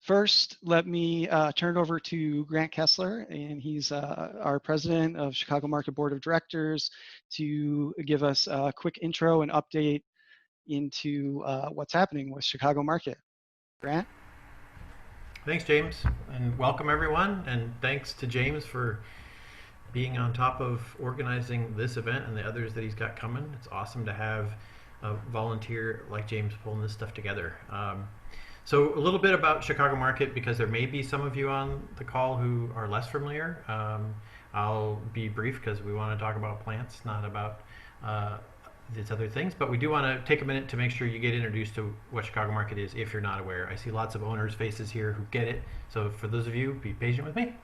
First, let me turn it over to Grant Kessler, and he's our president of Chicago Market Board of Directors, to give us a quick intro and update into what's happening with Chicago Market. Grant? Thanks, James, and welcome everyone, and thanks to James for being on top of organizing this event and the others that he's got coming. It's awesome to have a volunteer like James pulling this stuff together. So a little bit about Chicago Market, because there may be some of you on the call who are less familiar. I'll be brief because we want to talk about plants, not about these other things, but we do want to take a minute to make sure you get introduced to what Chicago Market is if you're not aware. I see lots of owners' faces here who get it, so for those of you, be patient with me.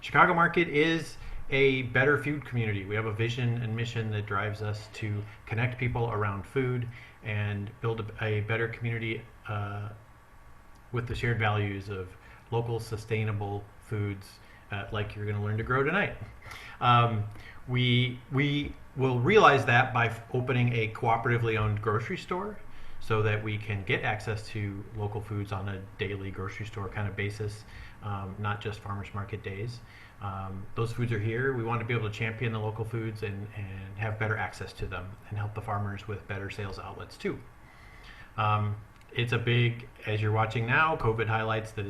Chicago Market is a better food community. We have a vision and mission that drives us to connect people around food and build a better community with the shared values of local, sustainable foods like you're going to learn to grow tonight. We will realize that by opening a cooperatively owned grocery store so that we can get access to local foods on a daily grocery store kind of basis, not just farmers market days. Those foods are here. We want to be able to champion the local foods and have better access to them and help the farmers with better sales outlets too. It's a big, as you're watching now, COVID highlights that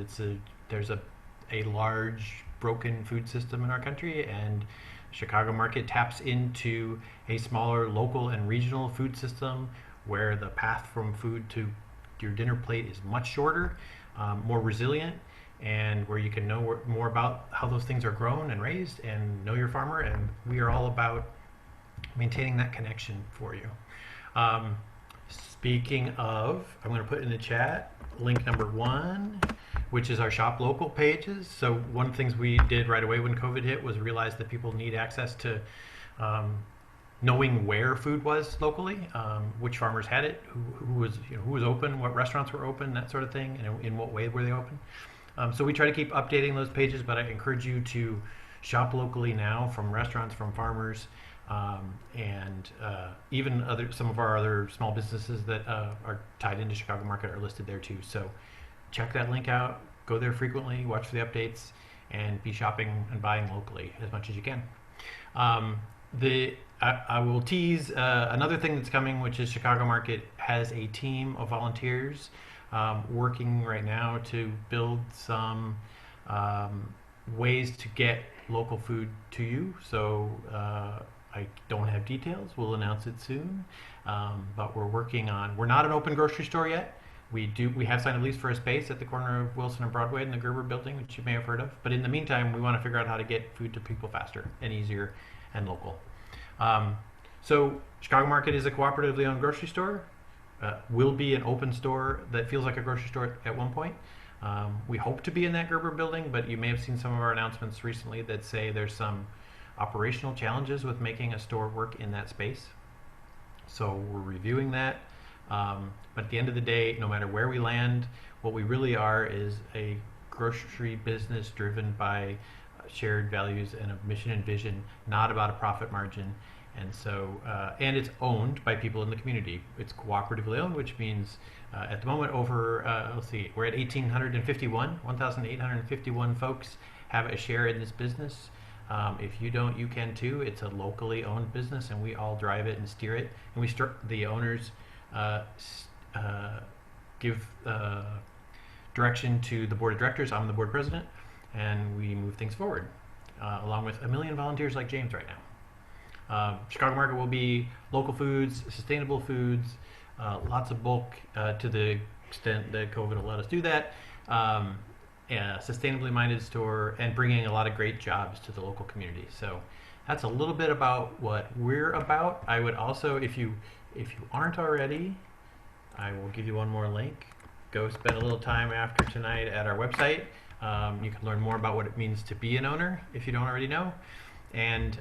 there's a large broken food system in our country, and Chicago Market taps into a smaller local and regional food system where the path from food to your dinner plate is much shorter, more resilient, and where you can know more about how those things are grown and raised and know your farmer. And we are all about maintaining that connection for you. Speaking of, I'm going to put in the chat link number 1, which is our shop local pages. So one of the things we did right away when COVID hit was realize that people need access to knowing where food was locally, which farmers had it, who was open, what restaurants were open, that sort of thing, and in what way were they open. So we try to keep updating those pages, but I encourage you to shop locally now from restaurants, from farmers, and even some of our other small businesses that are tied into Chicago Market are listed there too. So check that link out, go there frequently, watch for the updates, and be shopping and buying locally as much as you can. I will tease another thing that's coming, which is Chicago Market has a team of volunteers working right now to build some ways to get local food to you. So I don't have details. We'll announce it soon, but we're not an open grocery store yet. We have signed a lease for a space at the corner of Wilson and Broadway in the Gerber building, which you may have heard of. But in the meantime, we want to figure out how to get food to people faster and easier and local. So Chicago Market is a cooperatively owned grocery store. Will be an open store that feels like a grocery store at one point. We hope to be in that Gerber building, but you may have seen some of our announcements recently that say there's some operational challenges with making a store work in that space. So we're reviewing that. But at the end of the day, no matter where we land, what we really are is a grocery business driven by shared values and a mission and vision, not about a profit margin. And so, and it's owned by people in the community. It's cooperatively owned, which means at the moment we're at 1,851 folks have a share in this business. If you don't, you can too. It's a locally owned business, and we all drive it and steer it. And the owners give direction to the board of directors. I'm the board president, and we move things forward, along with a million volunteers like James right now. Chicago Market will be local foods, sustainable foods, lots of bulk to the extent that COVID will let us do that. Sustainably minded store, and bringing a lot of great jobs to the local community. So that's a little bit about what we're about. I would also, if you aren't already, I will give you one more link. Go spend a little time after tonight at our website. You can learn more about what it means to be an owner if you don't already know. And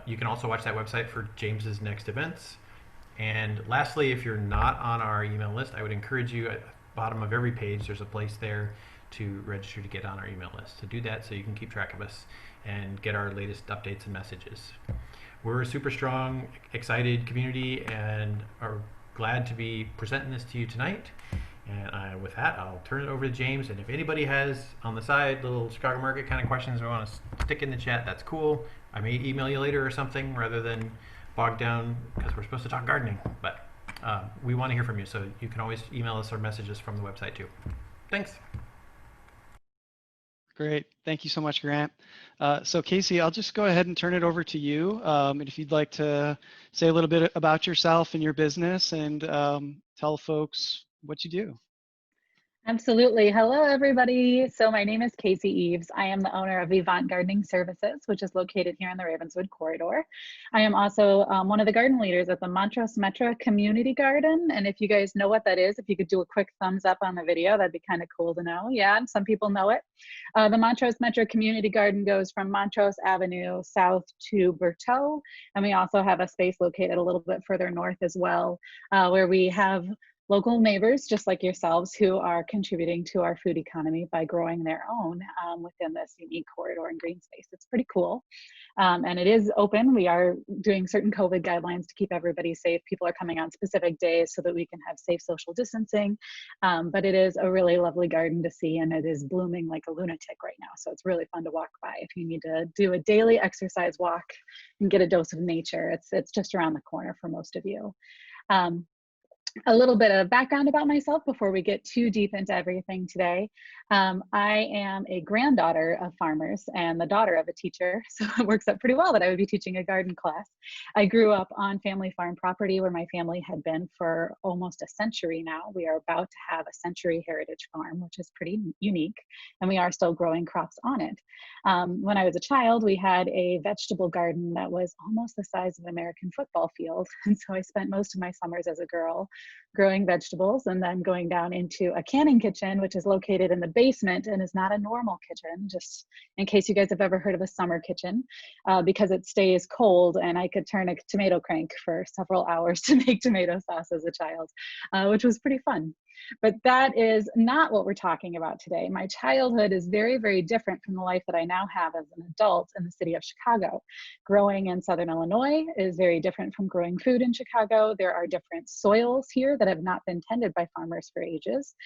you can also watch that website for James's next events. And lastly, if you're not on our email list, I would encourage you at the bottom of every page, there's a place there to register to get on our email list. To do that so you can keep track of us and get our latest updates and messages. We're a super strong, excited community and are glad to be presenting this to you tonight. And with that, I'll turn it over to James. And if anybody has on the side little Chicago market kind of questions we want to stick in the chat, that's cool. I may email you later or something rather than bog down because we're supposed to talk gardening. But we want to hear from you, so you can always email us or message us from the website too. Thanks. Great. Thank you so much, Grant. So Kasey, I'll just go ahead and turn it over to you. And if you'd like to say a little bit about yourself and your business and tell folks what you do. Absolutely. Hello, everybody. So my name is Kasey Eaves. I am the owner of Vivant Gardening Services, which is located here in the Ravenswood corridor. I am also one of the garden leaders at the Montrose Metro Community Garden. And if you guys know what that is, if you could do a quick thumbs up on the video, that'd be kind of cool to know. Yeah, some people know it. The Montrose Metro Community Garden goes from Montrose Avenue south to Berteau. And we also have a space located a little bit further north as well, where we have local neighbors, just like yourselves, who are contributing to our food economy by growing their own within this unique corridor and green space. It's pretty cool. And it is open. We are doing certain COVID guidelines to keep everybody safe. People are coming on specific days so that we can have safe social distancing. But it is a really lovely garden to see, and it is blooming like a lunatic right now. So it's really fun to walk by. If you need to do a daily exercise walk and get a dose of nature, it's just around the corner for most of you. A little bit of background about myself before we get too deep into everything today. I am a granddaughter of farmers and the daughter of a teacher, so it works out pretty well that I would be teaching a garden class. I grew up on family farm property where my family had been for almost a century now. We are about to have a century heritage farm, which is pretty unique, and we are still growing crops on it. When I was a child, we had a vegetable garden that was almost the size of an American football field, and so I spent most of my summers as a girl growing vegetables and then going down into a canning kitchen, which is located in the basement and is not a normal kitchen, just in case you guys have ever heard of a summer kitchen, because it stays cold, and I could turn a tomato crank for several hours to make tomato sauce as a child, which was pretty fun. But that is not what we're talking about today. My childhood is very, very different from the life that I now have as an adult in the city of Chicago. Growing in Southern Illinois is very different from growing food in Chicago. There are different soils here that have not been tended by farmers for ages.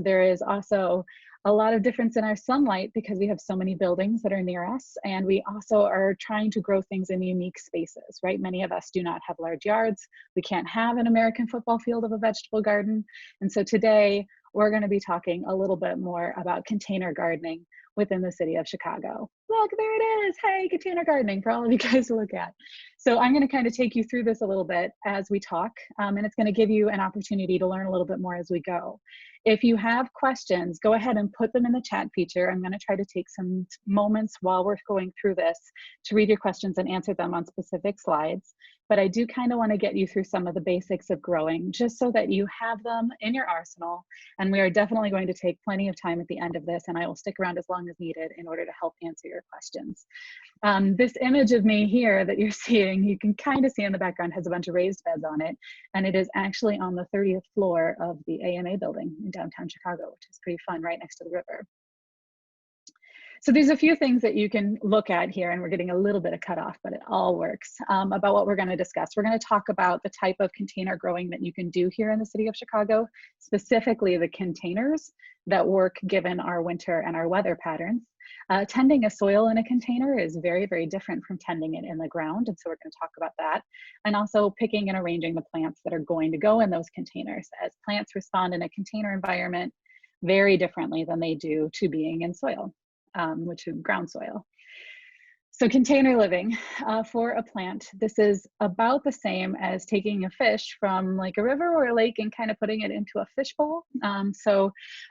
There is also a lot of difference in our sunlight because we have so many buildings that are near us, and we also are trying to grow things in unique spaces, right? Many of us do not have large yards. We can't have an American football field of a vegetable garden. And so today we're going to be talking a little bit more about container gardening within the city of Chicago. Look, there it is. Hey, container gardening for all of you guys to look at. So I'm going to kind of take you through this a little bit as we talk, and it's going to give you an opportunity to learn a little bit more as we go. If you have questions, go ahead and put them in the chat feature. I'm going to try to take some moments while we're going through this to read your questions and answer them on specific slides. But I do kind of want to get you through some of the basics of growing, just so that you have them in your arsenal. And we are definitely going to take plenty of time at the end of this, and I will stick around as long as needed in order to help answer your questions. This image of me here that you're seeing, you can kind of see in the background, has a bunch of raised beds on it, and it is actually on the 30th floor of the AMA building in downtown Chicago, which is pretty fun, right next to the river. So there's a few things that you can look at here, and we're getting a little bit of cutoff, but it all works, about what we're going to discuss. We're going to talk about the type of container growing that you can do here in the city of Chicago, specifically the containers that work given our winter and our weather patterns. Tending a soil in a container is very, very different from tending it in the ground, and so we're going to talk about that. And also picking and arranging the plants that are going to go in those containers, as plants respond in a container environment very differently than they do to being in soil, which is ground soil. So container living for a plant, this is about the same as taking a fish from like a river or a lake and kind of putting it into a fish bowl.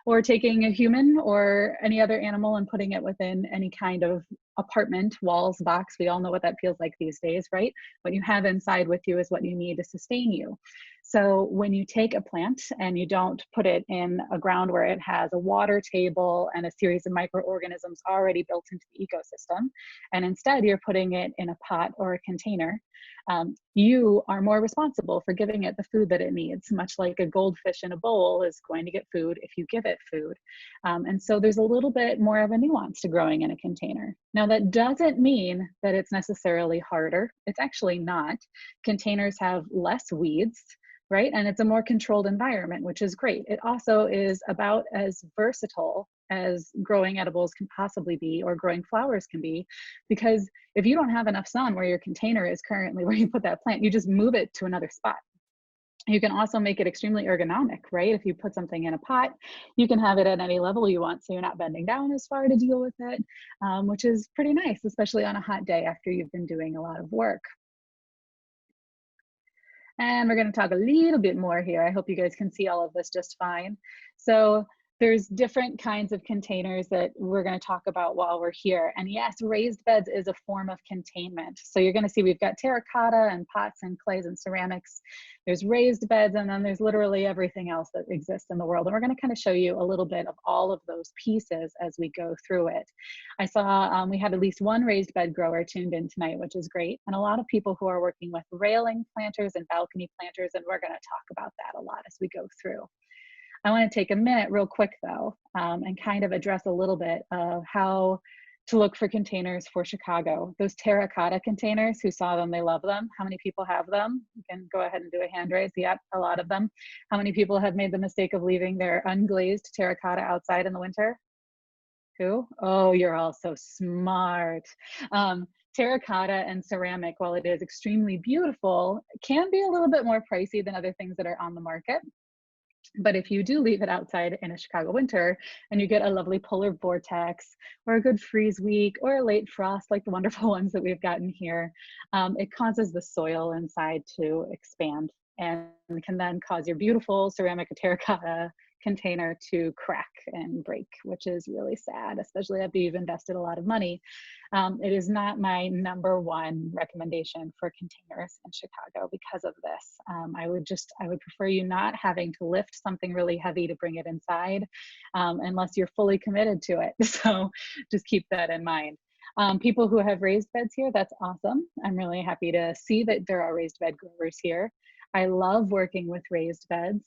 Or taking a human or any other animal and putting it within any kind of apartment, walls, box. We all know what that feels like these days, right? What you have inside with you is what you need to sustain you. So when you take a plant and you don't put it in a ground where it has a water table and a series of microorganisms already built into the ecosystem, and instead you're putting it in a pot or a container, you are more responsible for giving it the food that it needs, much like a goldfish in a bowl is going to get food if you give it food. And so there's a little bit more of a nuance to growing in a container. Now, that doesn't mean that it's necessarily harder. It's actually not. Containers have less weeds. right? And it's a more controlled environment, which is great. It also is about as versatile as growing edibles can possibly be, or growing flowers can be, because if you don't have enough sun where your container is currently where you put that plant, you just move it to another spot. You can also make it extremely ergonomic, right? If you put something in a pot, you can have it at any level you want, so you're not bending down as far to deal with it, which is pretty nice, especially on a hot day after you've been doing a lot of work. And we're going to talk a little bit more here. I hope you guys can see all of this just fine. So there's different kinds of containers that we're going to talk about while we're here. And yes, raised beds is a form of containment. So you're going to see we've got terracotta and pots and clays and ceramics. There's raised beds, and then there's literally everything else that exists in the world. And we're going to kind of show you a little bit of all of those pieces as we go through it. I saw we had at least one raised bed grower tuned in tonight, which is great. And a lot of people who are working with railing planters and balcony planters, and we're going to talk about that a lot as we go through. I want to take a minute real quick though, and kind of address a little bit of how to look for containers for Chicago. Those terracotta containers, who saw them, they love them. How many people have them? You can go ahead and do a hand raise. Yep, a lot of them. How many people have made the mistake of leaving their unglazed terracotta outside in the winter? Who? Oh, you're all so smart. Terracotta and ceramic, while it is extremely beautiful, can be a little bit more pricey than other things that are on the market. But if you do leave it outside in a Chicago winter and you get a lovely polar vortex or a good freeze week or a late frost like the wonderful ones that we've gotten here, it causes the soil inside to expand and can then cause your beautiful ceramic or terracotta container to crack and break, which is really sad, especially after you've invested a lot of money. It is not my #1 recommendation for containers in Chicago because of this. I would prefer you not having to lift something really heavy to bring it inside, unless you're fully committed to it. So just keep that in mind. People who have raised beds here, that's awesome. I'm really happy to see that there are raised bed growers here. I love working with raised beds,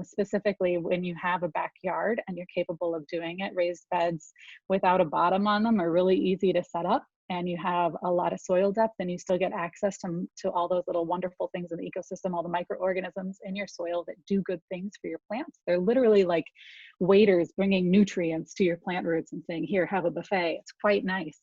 specifically when you have a backyard and you're capable of doing it. Raised beds without a bottom on them are really easy to set up, and you have a lot of soil depth, and you still get access to all those little wonderful things in the ecosystem, all the microorganisms in your soil that do good things for your plants. They're literally like waiters bringing nutrients to your plant roots and saying, here, have a buffet. It's quite nice.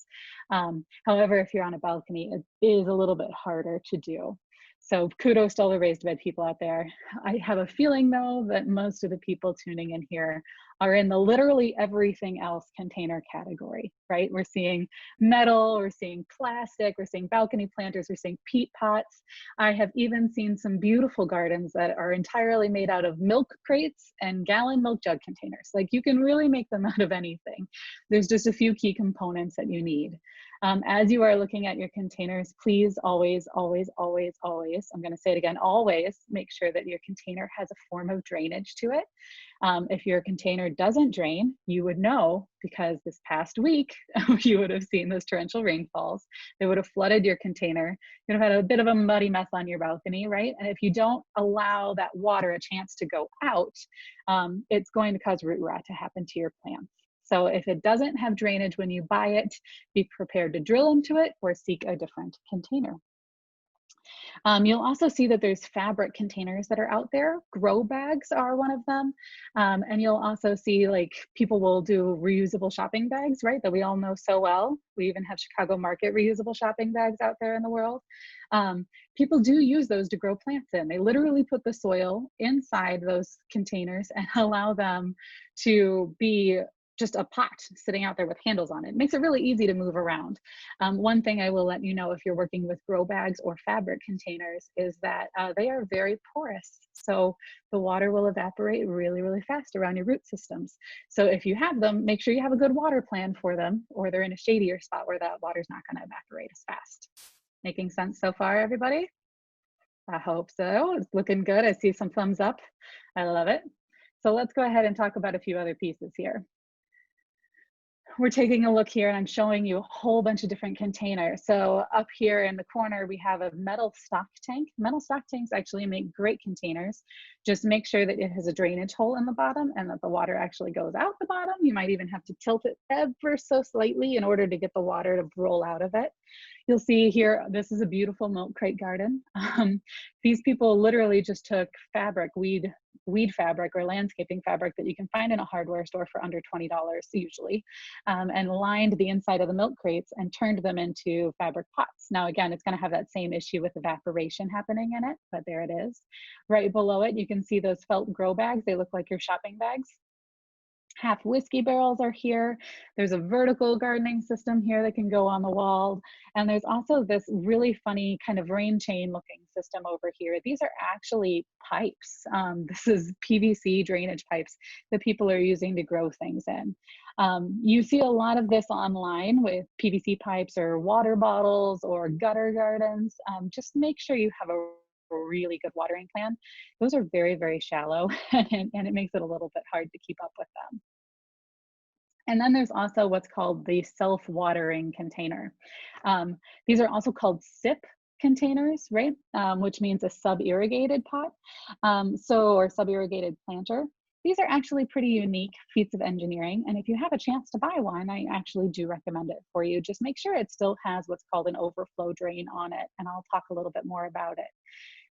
However, if you're on a balcony, it is a little bit harder to do. So kudos to all the raised bed people out there. I have a feeling though that most of the people tuning in here are in the literally everything else container category, right? We're seeing metal, we're seeing plastic, we're seeing balcony planters, we're seeing peat pots. I have even seen some beautiful gardens that are entirely made out of milk crates and gallon milk jug containers. Like, you can really make them out of anything. There's just a few key components that you need. As you are looking at your containers, please always, always, always, always, I'm going to say it again, always make sure that your container has a form of drainage to it. If your container doesn't drain, you would know, because this past week, you would have seen those torrential rainfalls. They would have flooded your container. You would have had a bit of a muddy mess on your balcony, right? And if you don't allow that water a chance to go out, it's going to cause root rot to happen to your plants. So if it doesn't have drainage when you buy it, be prepared to drill into it or seek a different container. You'll also see that there's fabric containers that are out there. Grow bags are one of them. And you'll also see, like, people will do reusable shopping bags, right? That we all know so well. We even have Chicago Market reusable shopping bags out there in the world. People do use those to grow plants in. They literally put the soil inside those containers and allow them to be just a pot sitting out there with handles on it. It makes it really easy to move around. One thing I will let you know if you're working with grow bags or fabric containers is that they are very porous. So the water will evaporate really, really fast around your root systems. So if you have them, make sure you have a good water plan for them, or they're in a shadier spot where that water's not going to evaporate as fast. Making sense so far, everybody? I hope so. It's looking good. I see some thumbs up. I love it. So let's go ahead and talk about a few other pieces here. We're taking a look here, and I'm showing you a whole bunch of different containers. So up here in the corner, we have a metal stock tank. Metal stock tanks actually make great containers. Just make sure that it has a drainage hole in the bottom and that the water actually goes out the bottom. You might even have to tilt it ever so slightly in order to get the water to roll out of it. You'll see here, this is a beautiful milk crate garden. These people literally just took fabric, weed fabric or landscaping fabric that you can find in a hardware store for under $20 usually, and lined the inside of the milk crates and turned them into fabric pots. Now again, it's going to have that same issue with evaporation happening in it, but there it is. Right below it, you can see those felt grow bags. They look like your shopping bags. Half whiskey barrels are here. There's a vertical gardening system here that can go on the wall. And there's also this really funny kind of rain chain looking system over here. These are actually pipes. This is PVC drainage pipes that people are using to grow things in. You see a lot of this online with PVC pipes or water bottles or gutter gardens. Just make sure you have a really good watering plan. Those are very, very shallow and it makes it a little bit hard to keep up with them. And then there's also what's called the self-watering container. These are also called SIP containers, right? Which means a sub-irrigated pot, or sub-irrigated planter. These are actually pretty unique feats of engineering. And if you have a chance to buy one, I actually do recommend it for you. Just make sure it still has what's called an overflow drain on it. And I'll talk a little bit more about it.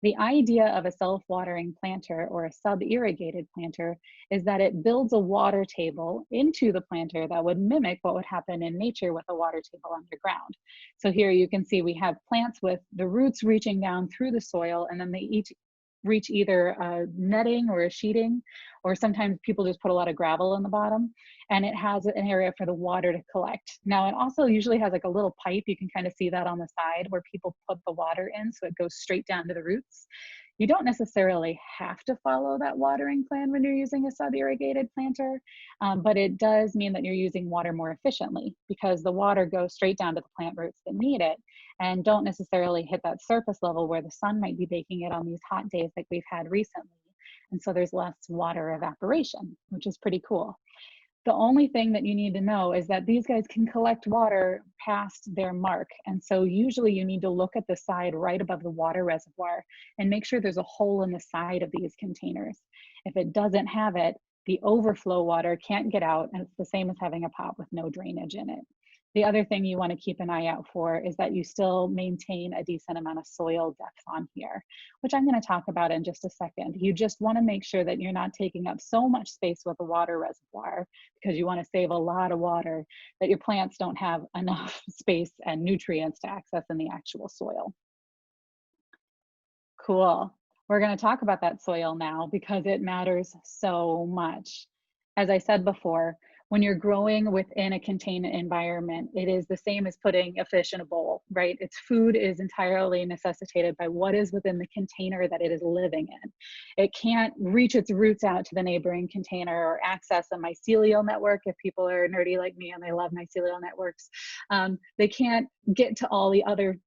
The idea of a self-watering planter or a sub-irrigated planter is that it builds a water table into the planter that would mimic what would happen in nature with a water table underground. So here you can see we have plants with the roots reaching down through the soil, and then they each reach either a netting or a sheeting, or sometimes people just put a lot of gravel in the bottom, and it has an area for the water to collect. Now it also usually has like a little pipe, you can kind of see that on the side, where people put the water in so it goes straight down to the roots. You don't necessarily have to follow that watering plan when you're using a sub-irrigated planter, but it does mean that you're using water more efficiently because the water goes straight down to the plant roots that need it and don't necessarily hit that surface level where the sun might be baking it on these hot days like we've had recently. And so there's less water evaporation, which is pretty cool. The only thing that you need to know is that these guys can collect water past their mark. And so usually you need to look at the side right above the water reservoir and make sure there's a hole in the side of these containers. If it doesn't have it, the overflow water can't get out, and it's the same as having a pot with no drainage in it. The other thing you want to keep an eye out for is that you still maintain a decent amount of soil depth on here, which I'm going to talk about in just a second. You just want to make sure that you're not taking up so much space with the water reservoir because you want to save a lot of water, that your plants don't have enough space and nutrients to access in the actual soil. Cool. We're going to talk about that soil now because it matters so much. As I said before, when you're growing within a contained environment, it is the same as putting a fish in a bowl, right? Its food is entirely necessitated by what is within the container that it is living in. It can't reach its roots out to the neighboring container or access a mycelial network. If people are nerdy like me and they love mycelial networks, they can't get to all the other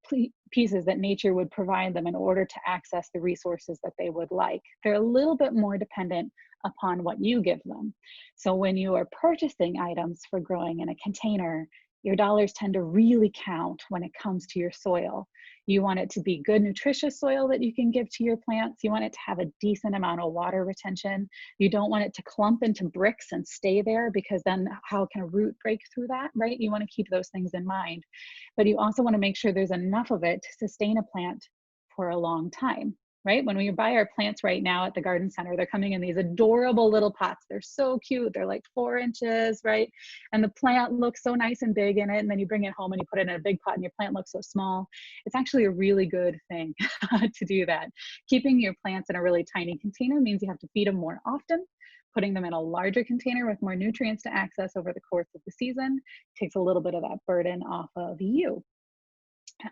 pieces that nature would provide them in order to access the resources that they would like. They're a little bit more dependent upon what you give them. So when you are purchasing items for growing in a container, your dollars tend to really count when it comes to your soil. You want it to be good, nutritious soil that you can give to your plants. You want it to have a decent amount of water retention. You don't want it to clump into bricks and stay there, because then how can a root break through that, right? You want to keep those things in mind. But you also want to make sure there's enough of it to sustain a plant for a long time. Right? When we buy our plants right now at the garden center, they're coming in these adorable little pots. They're so cute. They're like 4 inches, right? And the plant looks so nice and big in it. And then you bring it home and you put it in a big pot and your plant looks so small. It's actually a really good thing to do that. Keeping your plants in a really tiny container means you have to feed them more often. Putting them in a larger container with more nutrients to access over the course of the season takes a little bit of that burden off of you.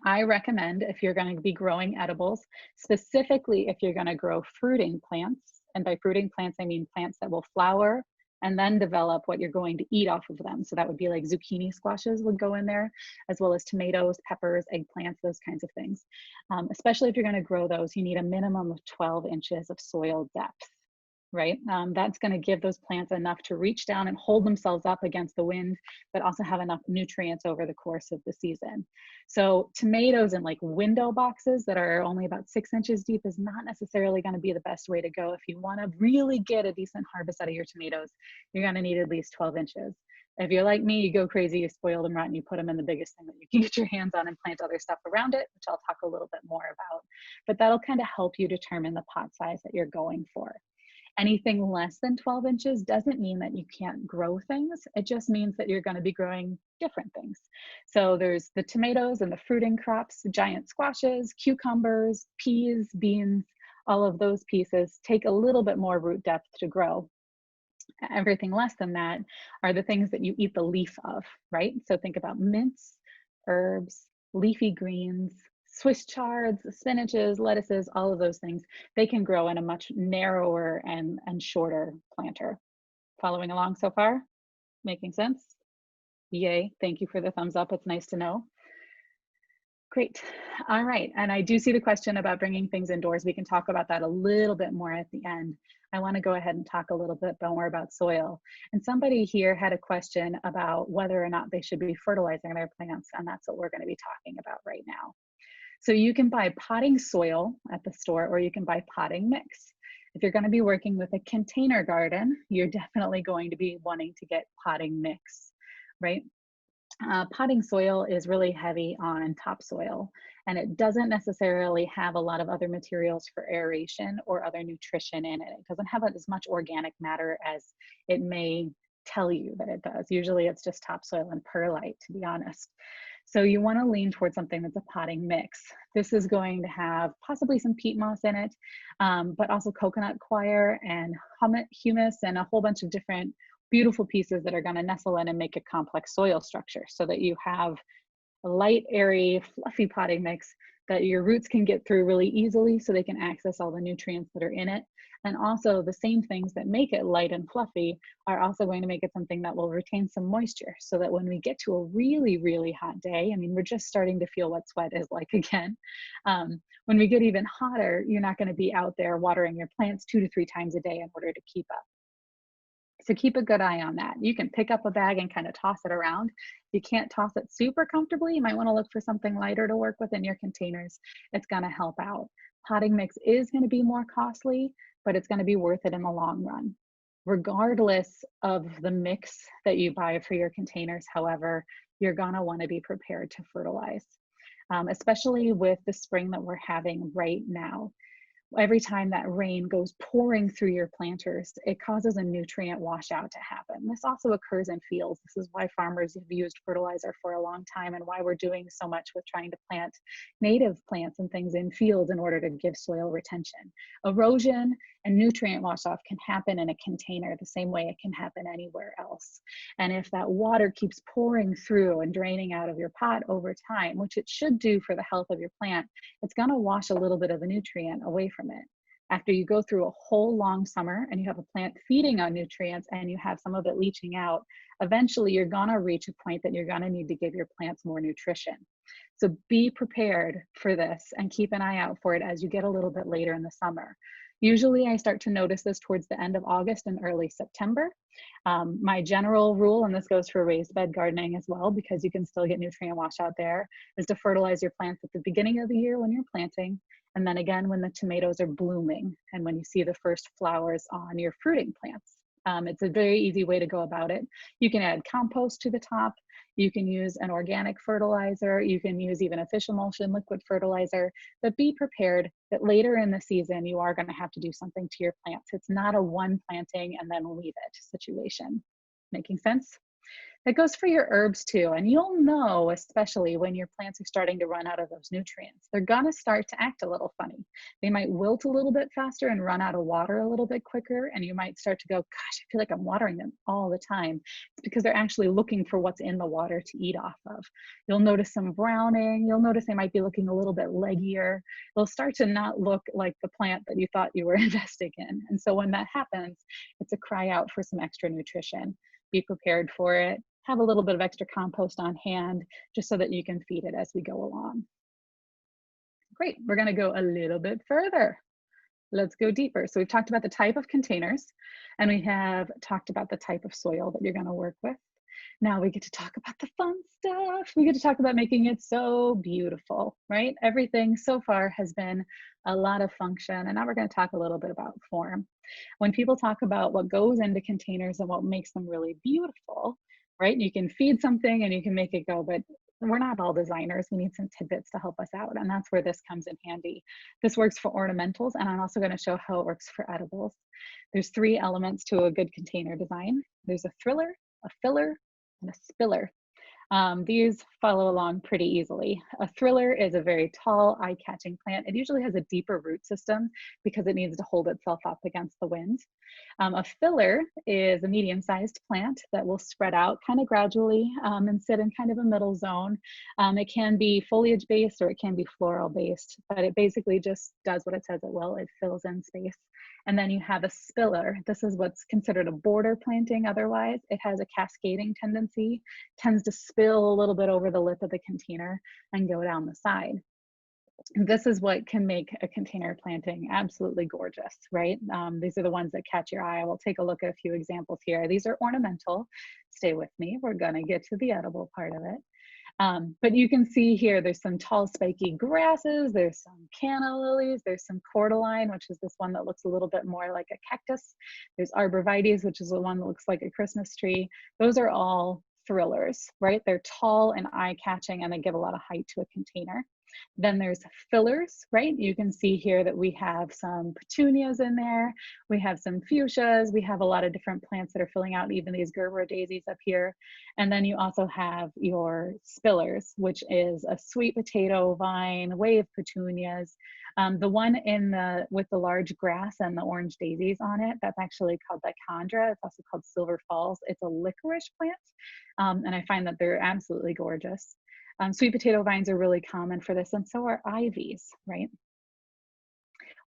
I recommend, if you're going to be growing edibles, specifically if you're going to grow fruiting plants, and by fruiting plants I mean plants that will flower and then develop what you're going to eat off of them. So that would be like zucchini squashes would go in there, as well as tomatoes, peppers, eggplants, those kinds of things. Especially if you're going to grow those, you need a minimum of 12 inches of soil depth. right? That's going to give those plants enough to reach down and hold themselves up against the wind, but also have enough nutrients over the course of the season. So tomatoes in like window boxes that are only about 6 inches deep is not necessarily going to be the best way to go. If you want to really get a decent harvest out of your tomatoes, you're going to need at least 12 inches. If you're like me, you go crazy, you spoil them rotten, you put them in the biggest thing that you can get your hands on and plant other stuff around it, which I'll talk a little bit more about. But that'll kind of help you determine the pot size that you're going for. Anything less than 12 inches doesn't mean that you can't grow things. It just means that you're going to be growing different things. So there's the tomatoes and the fruiting crops, giant squashes, cucumbers, peas, beans, all of those pieces take a little bit more root depth to grow. Everything less than that are the things that you eat the leaf of, right? So think about mints, herbs, leafy greens, Swiss chards, spinaches, lettuces, all of those things. They can grow in a much narrower and shorter planter. Following along so far? Making sense? Yay, thank you for the thumbs up. It's nice to know. Great. All right. And I do see the question about bringing things indoors. We can talk about that a little bit more at the end. I want to go ahead and talk a little bit more about soil. And somebody here had a question about whether or not they should be fertilizing their plants. And that's what we're going to be talking about right now. So you can buy potting soil at the store, or you can buy potting mix. If you're going to be working with a container garden, you're definitely going to be wanting to get potting mix, right? Potting soil is really heavy on topsoil, and it doesn't necessarily have a lot of other materials for aeration or other nutrition in it. It doesn't have as much organic matter as it may tell you that it does. Usually it's just topsoil and perlite, to be honest. So you want to lean towards something that's a potting mix. This is going to have possibly some peat moss in it, but also coconut coir and humus and a whole bunch of different beautiful pieces that are going to nestle in and make a complex soil structure, so that you have a light, airy, fluffy potting mix that your roots can get through really easily, so they can access all the nutrients that are in it. And also the same things that make it light and fluffy are also going to make it something that will retain some moisture, so that when we get to a really, really hot day, I mean, we're just starting to feel what sweat is like again. When we get even hotter, you're not going to be out there watering your plants 2 to 3 times a day in order to keep up. So keep a good eye on that. You can pick up a bag and kind of toss it around. If you can't toss it super comfortably, you might want to look for something lighter to work with in your containers. It's going to help out. Potting mix is going to be more costly, but it's going to be worth it in the long run. Regardless of the mix that you buy for your containers, however, you're going to want to be prepared to fertilize, especially with the spring that we're having right now. Every time that rain goes pouring through your planters, it causes a nutrient washout to happen. This also occurs in fields. This is why farmers have used fertilizer for a long time, and why we're doing so much with trying to plant native plants and things in fields in order to give soil retention. Erosion and nutrient washoff can happen in a container the same way it can happen anywhere else. And if that water keeps pouring through and draining out of your pot over time, which it should do for the health of your plant, it's going to wash a little bit of the nutrient away from it. After you go through a whole long summer and you have a plant feeding on nutrients and you have some of it leaching out, eventually you're going to reach a point that you're going to need to give your plants more nutrition. So be prepared for this and keep an eye out for it as you get a little bit later in the summer. Usually I start to notice this towards the end of August and early September. My general rule, and this goes for raised bed gardening as well, because you can still get nutrient washout there, is to fertilize your plants at the beginning of the year when you're planting, and then again when the tomatoes are blooming and when you see the first flowers on your fruiting plants. It's a very easy way to go about it. You can add compost to the top. You can use an organic fertilizer. You can use even a fish emulsion liquid fertilizer, but be prepared that later in the season, you are going to have to do something to your plants. It's not a one planting and then leave it situation. Making sense? That goes for your herbs too. And you'll know, especially when your plants are starting to run out of those nutrients, they're gonna start to act a little funny. They might wilt a little bit faster and run out of water a little bit quicker. And you might start to go, gosh, I feel like I'm watering them all the time. It's because they're actually looking for what's in the water to eat off of. You'll notice some browning. You'll notice they might be looking a little bit leggier. They'll start to not look like the plant that you thought you were investing in. And so when that happens, it's a cry out for some extra nutrition. Be prepared for it. Have a little bit of extra compost on hand just so that you can feed it as we go along. Great, we're going to go a little bit further. let's go deeper. So we've talked about the type of containers, and we have talked about the type of soil that you're going to work with. Now we get to talk about the fun stuff. We get to talk about making it so beautiful, right? Everything so far has been a lot of function, and now we're going to talk a little bit about form. When people talk about what goes into containers and what makes them really beautiful, right? You can feed something and you can make it go, but we're not all designers. We need some tidbits to help us out, and that's where this comes in handy. This works for ornamentals, and I'm also going to show how it works for edibles. There's 3 elements to a good container design. There's a thriller, a filler, and a spiller. These follow along pretty easily. A thriller is a very tall, eye-catching plant. It usually has a deeper root system because it needs to hold itself up against the wind. A filler is a medium-sized plant that will spread out kind of gradually and sit in kind of a middle zone. It can be foliage-based or it can be floral-based, but it basically just does what it says it will. It fills in space. And then you have a spiller. This is what's considered a border planting otherwise. It has a cascading tendency, tends to spill a little bit over the lip of the container and go down the side. This is what can make a container planting absolutely gorgeous, right? These are the ones that catch your eye. We'll take a look at a few examples here. These are ornamental. Stay with me. We're gonna get to the edible part of it. But you can see here, there's some tall spiky grasses, there's some canna lilies, there's some cordyline, which is this one that looks a little bit more like a cactus. There's arborvitaes, which is the one that looks like a Christmas tree. Those are all thrillers, right? They're tall and eye-catching, and they give a lot of height to a container. Then there's fillers, right? You can see here that we have some petunias in there. We have some fuchsias. We have a lot of different plants that are filling out, even these Gerbera Daisies up here. And then you also have your spillers, which is a sweet potato vine, wave petunias. The one with the large grass and the orange daisies on it, that's actually called dichondra. It's also called Silver Falls. It's a licorice plant, and I find that they're absolutely gorgeous. Sweet potato vines are really common for this, and so are ivies, right?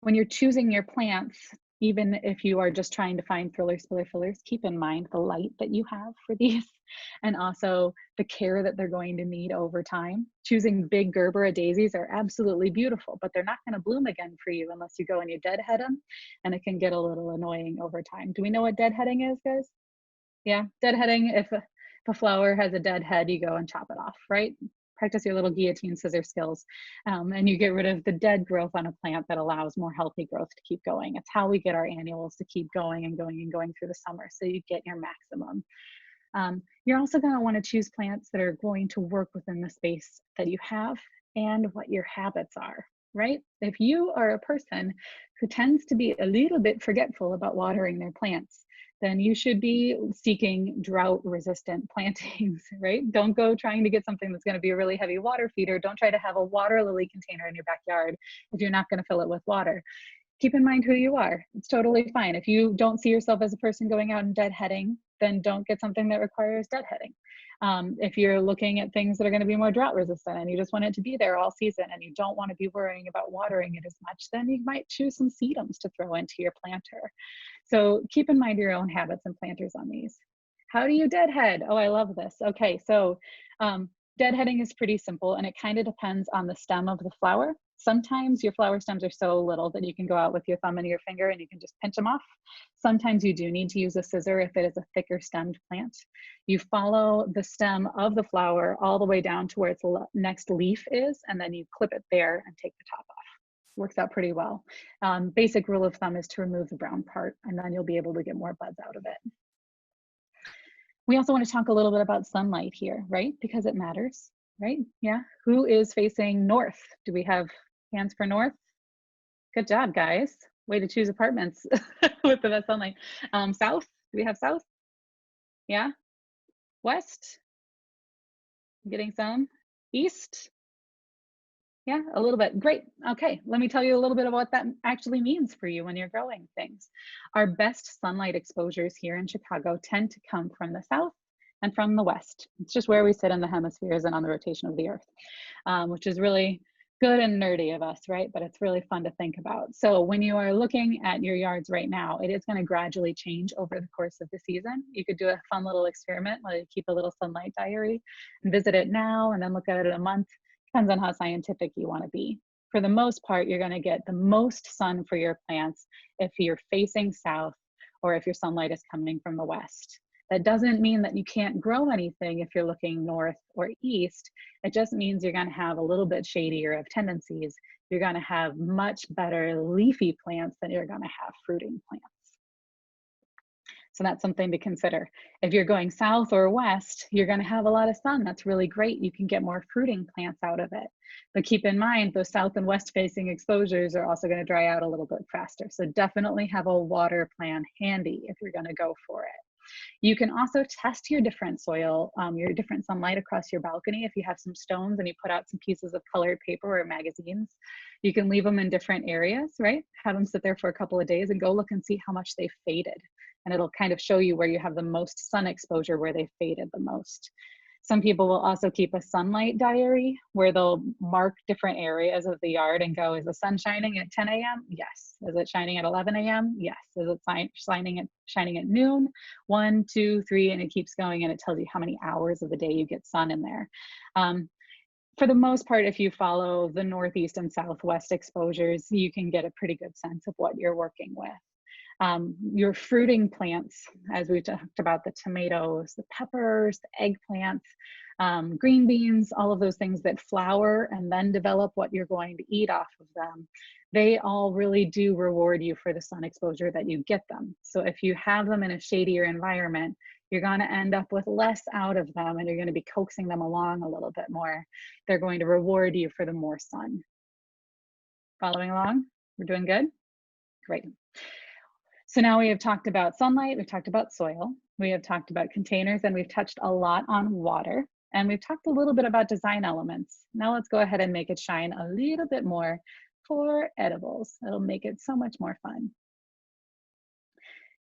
When you're choosing your plants, even if you are just trying to find thriller, spiller, fillers, keep in mind the light that you have for these and also the care that they're going to need over time. Choosing big Gerbera daisies are absolutely beautiful, but they're not going to bloom again for you unless you go and you deadhead them, and it can get a little annoying over time. Do we know what deadheading is, guys? Yeah, deadheading, if a flower has a dead head, you go and chop it off, right? Practice your little guillotine scissor skills, and you get rid of the dead growth on a plant that allows more healthy growth to keep going. It's how we get our annuals to keep going and going and going through the summer, so you get your maximum. You're also going to want to choose plants that are going to work within the space that you have and what your habits are, right? If you are a person who tends to be a little bit forgetful about watering their plants, then you should be seeking drought resistant plantings, right? Don't go trying to get something that's going to be a really heavy water feeder. Don't try to have a water lily container in your backyard if you're not going to fill it with water. Keep in mind who you are. It's totally fine. If you don't see yourself as a person going out and deadheading, then don't get something that requires deadheading. If you're looking at things that are going to be more drought resistant and you just want it to be there all season and you don't want to be worrying about watering it as much, then you might choose some sedums to throw into your planter. So keep in mind your own habits and planters on these. How do you deadhead? Oh, I love this. Okay, so deadheading is pretty simple, and it kind of depends on the stem of the flower. Sometimes your flower stems are so little that you can go out with your thumb and your finger and you can just pinch them off. Sometimes you do need to use a scissor if it is a thicker stemmed plant. You follow the stem of the flower all the way down to where its next leaf is, and then you clip it there and take the top off. Works out pretty well. Basic rule of thumb is to remove the brown part, and then you'll be able to get more buds out of it. We also want to talk a little bit about sunlight here, right? Because it matters, right? Yeah. Who is facing north? Do we have hands for north? Good job, guys. Way to choose apartments with the best sunlight. South? Do we have south? Yeah. West? Getting some? East? Yeah, a little bit. Great. Okay, let me tell you a little bit about what that actually means for you when you're growing things. Our best sunlight exposures here in Chicago tend to come from the south and from the west. It's just where we sit in the hemispheres and on the rotation of the earth, which is really good and nerdy of us, right? But it's really fun to think about. So when you are looking at your yards right now, it is going to gradually change over the course of the season. You could do a fun little experiment where you keep a little sunlight diary and visit it now and then look at it in a month. Depends on how scientific you want to be. for the most part, you're going to get the most sun for your plants if you're facing south or if your sunlight is coming from the west. That doesn't mean that you can't grow anything if you're looking north or east. It just means you're going to have a little bit shadier of tendencies. You're going to have much better leafy plants than you're going to have fruiting plants. So that's something to consider. If you're going south or west, you're going to have a lot of sun. That's really great. You can get more fruiting plants out of it. But keep in mind, those south and west facing exposures are also going to dry out a little bit faster. So definitely have a water plan handy if you're going to go for it. You can also test your different soil, your different sunlight across your balcony. If you have some stones and you put out some pieces of colored paper or magazines, you can leave them in different areas, right? Have them sit there for a couple of days and go look and see how much they've faded. And it'll kind of show you where you have the most sun exposure, where they faded the most. Some people will also keep a sunlight diary where they'll mark different areas of the yard and go, is the sun shining at 10 a.m.? Yes. Is it shining at 11 a.m.? Yes. Is it shining at noon? 1, 2, 3, and it keeps going, and it tells you how many hours of the day you get sun in there. For the most part, if you follow the northeast and southwest exposures, you can get a pretty good sense of what you're working with. Your fruiting plants, as we talked about, the tomatoes, the peppers, the eggplants, green beans, all of those things that flower and then develop what you're going to eat off of them, they all really do reward you for the sun exposure that you get them. So if you have them in a shadier environment, you're going to end up with less out of them, and you're going to be coaxing them along a little bit more. They're going to reward you for the more sun. Following along? We're doing good? Great. So now we have talked about sunlight, we've talked about soil, we have talked about containers, and we've touched a lot on water, and we've talked a little bit about design elements. Now let's go ahead and make it shine a little bit more for edibles. It'll make it so much more fun.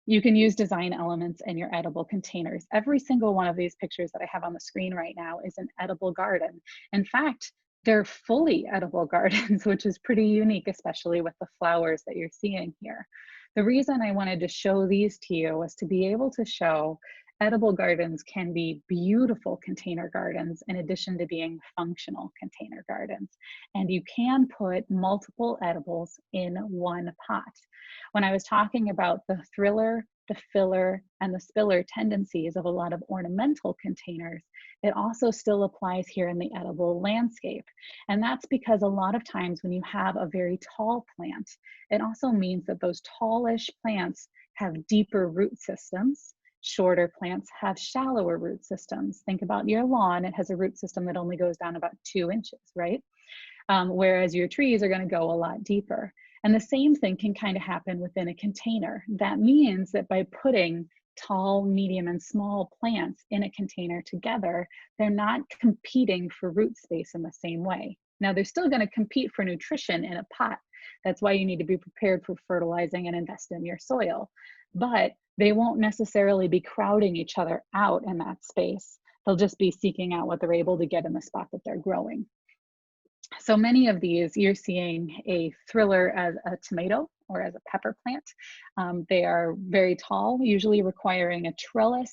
You can use design elements in your edible containers. Every single one of these pictures that I have on the screen right now is an edible garden. In fact, they're fully edible gardens, which is pretty unique, especially with the flowers that you're seeing here. The reason I wanted to show these to you was to be able to show edible gardens can be beautiful container gardens in addition to being functional container gardens. And you can put multiple edibles in one pot. When I was talking about the thriller, the filler, and the spiller tendencies of a lot of ornamental containers, it also still applies here in the edible landscape. And that's because a lot of times when you have a very tall plant, it also means that those tallish plants have deeper root systems. Shorter plants have shallower root systems. Think about your lawn, it has a root system that only goes down about 2 inches, right? Whereas your trees are going to go a lot deeper. And the same thing can kind of happen within a container. That means that by putting tall, medium, and small plants in a container together, they're not competing for root space in the same way. Now, they're still going to compete for nutrition in a pot. That's why you need to be prepared for fertilizing and invest in your soil. But they won't necessarily be crowding each other out in that space. They'll just be seeking out what they're able to get in the spot that they're growing. So many of these, you're seeing a thriller as a tomato or as a pepper plant. They are very tall, usually requiring a trellis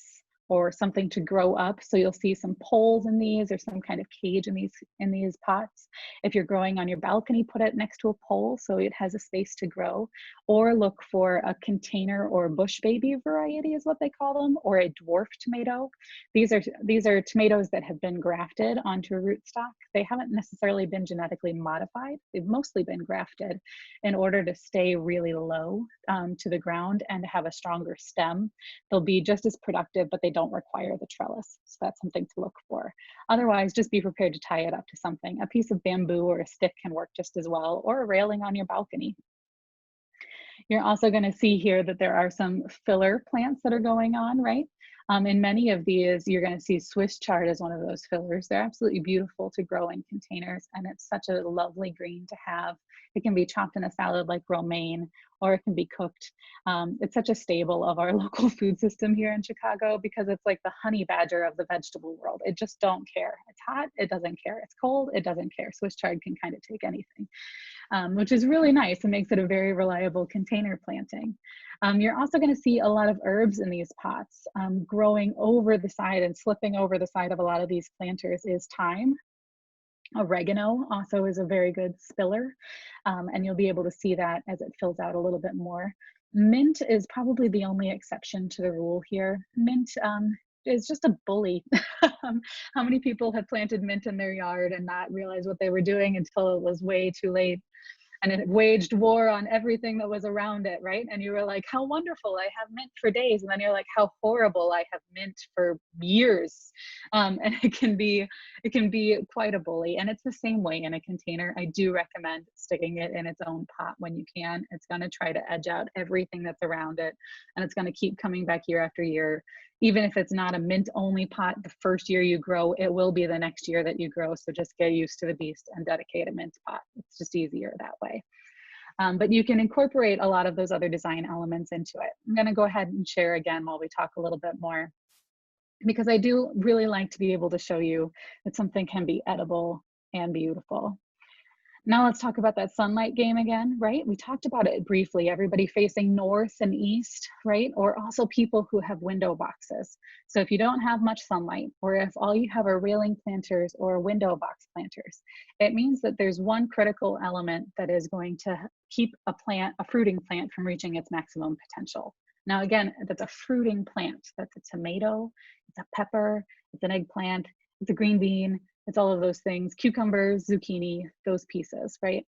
or something to grow up. So you'll see some poles in these or some kind of cage in these pots. If you're growing on your balcony, put it next to a pole so it has a space to grow, or look for a container or bush baby variety is what they call them, or a dwarf tomato. These are tomatoes that have been grafted onto a rootstock. They haven't necessarily been genetically modified. They've mostly been grafted in order to stay really low to the ground and to have a stronger stem. They'll be just as productive, but they don't require the trellis. So that's something to look for. Otherwise, just be prepared to tie it up to something. A piece of bamboo or a stick can work just as well, or a railing on your balcony. You're also going to see here that there are some filler plants that are going on, right? In many of these, you're going to see Swiss chard as one of those fillers. They're absolutely beautiful to grow in containers, and it's such a lovely green to have. It can be chopped in a salad like romaine, or it can be cooked. It's such a staple of our local food system here in Chicago because it's like the honey badger of the vegetable world. It just don't care. It's hot, it doesn't care. It's cold, it doesn't care. Swiss chard can kind of take anything, which is really nice. It makes it a very reliable container planting. You're also going to see a lot of herbs in these pots. Growing over the side and slipping over the side of a lot of these planters is thyme. Oregano also is a very good spiller, and you'll be able to see that as it fills out a little bit more. Mint is probably the only exception to the rule here. Mint is just a bully. How many people have planted mint in their yard and not realized what they were doing until it was way too late? And it waged war on everything that was around it, right? And you were like, how wonderful, I have mint for days. And then you're like, how horrible, I have mint for years. And it can be quite a bully. And it's the same way in a container. I do recommend sticking it in its own pot when you can. It's going to try to edge out everything that's around it. And it's going to keep coming back year after year. Even if it's not a mint only pot, the first year you grow, it will be the next year that you grow. So just get used to the beast and dedicate a mint pot. It's just easier that way. But you can incorporate a lot of those other design elements into it. I'm going to go ahead and share again while we talk a little bit more, because I do really like to be able to show you that something can be edible and beautiful. Now let's talk about that sunlight game again, right? We talked about it briefly, everybody facing north and east, right? Or also people who have window boxes. So if you don't have much sunlight, or if all you have are railing planters or window box planters, it means that there's one critical element that is going to keep a fruiting plant from reaching its maximum potential. Now again, that's a fruiting plant. That's a tomato, it's a pepper, it's an eggplant, it's a green bean, it's all of those things, cucumbers, zucchini, those pieces, right?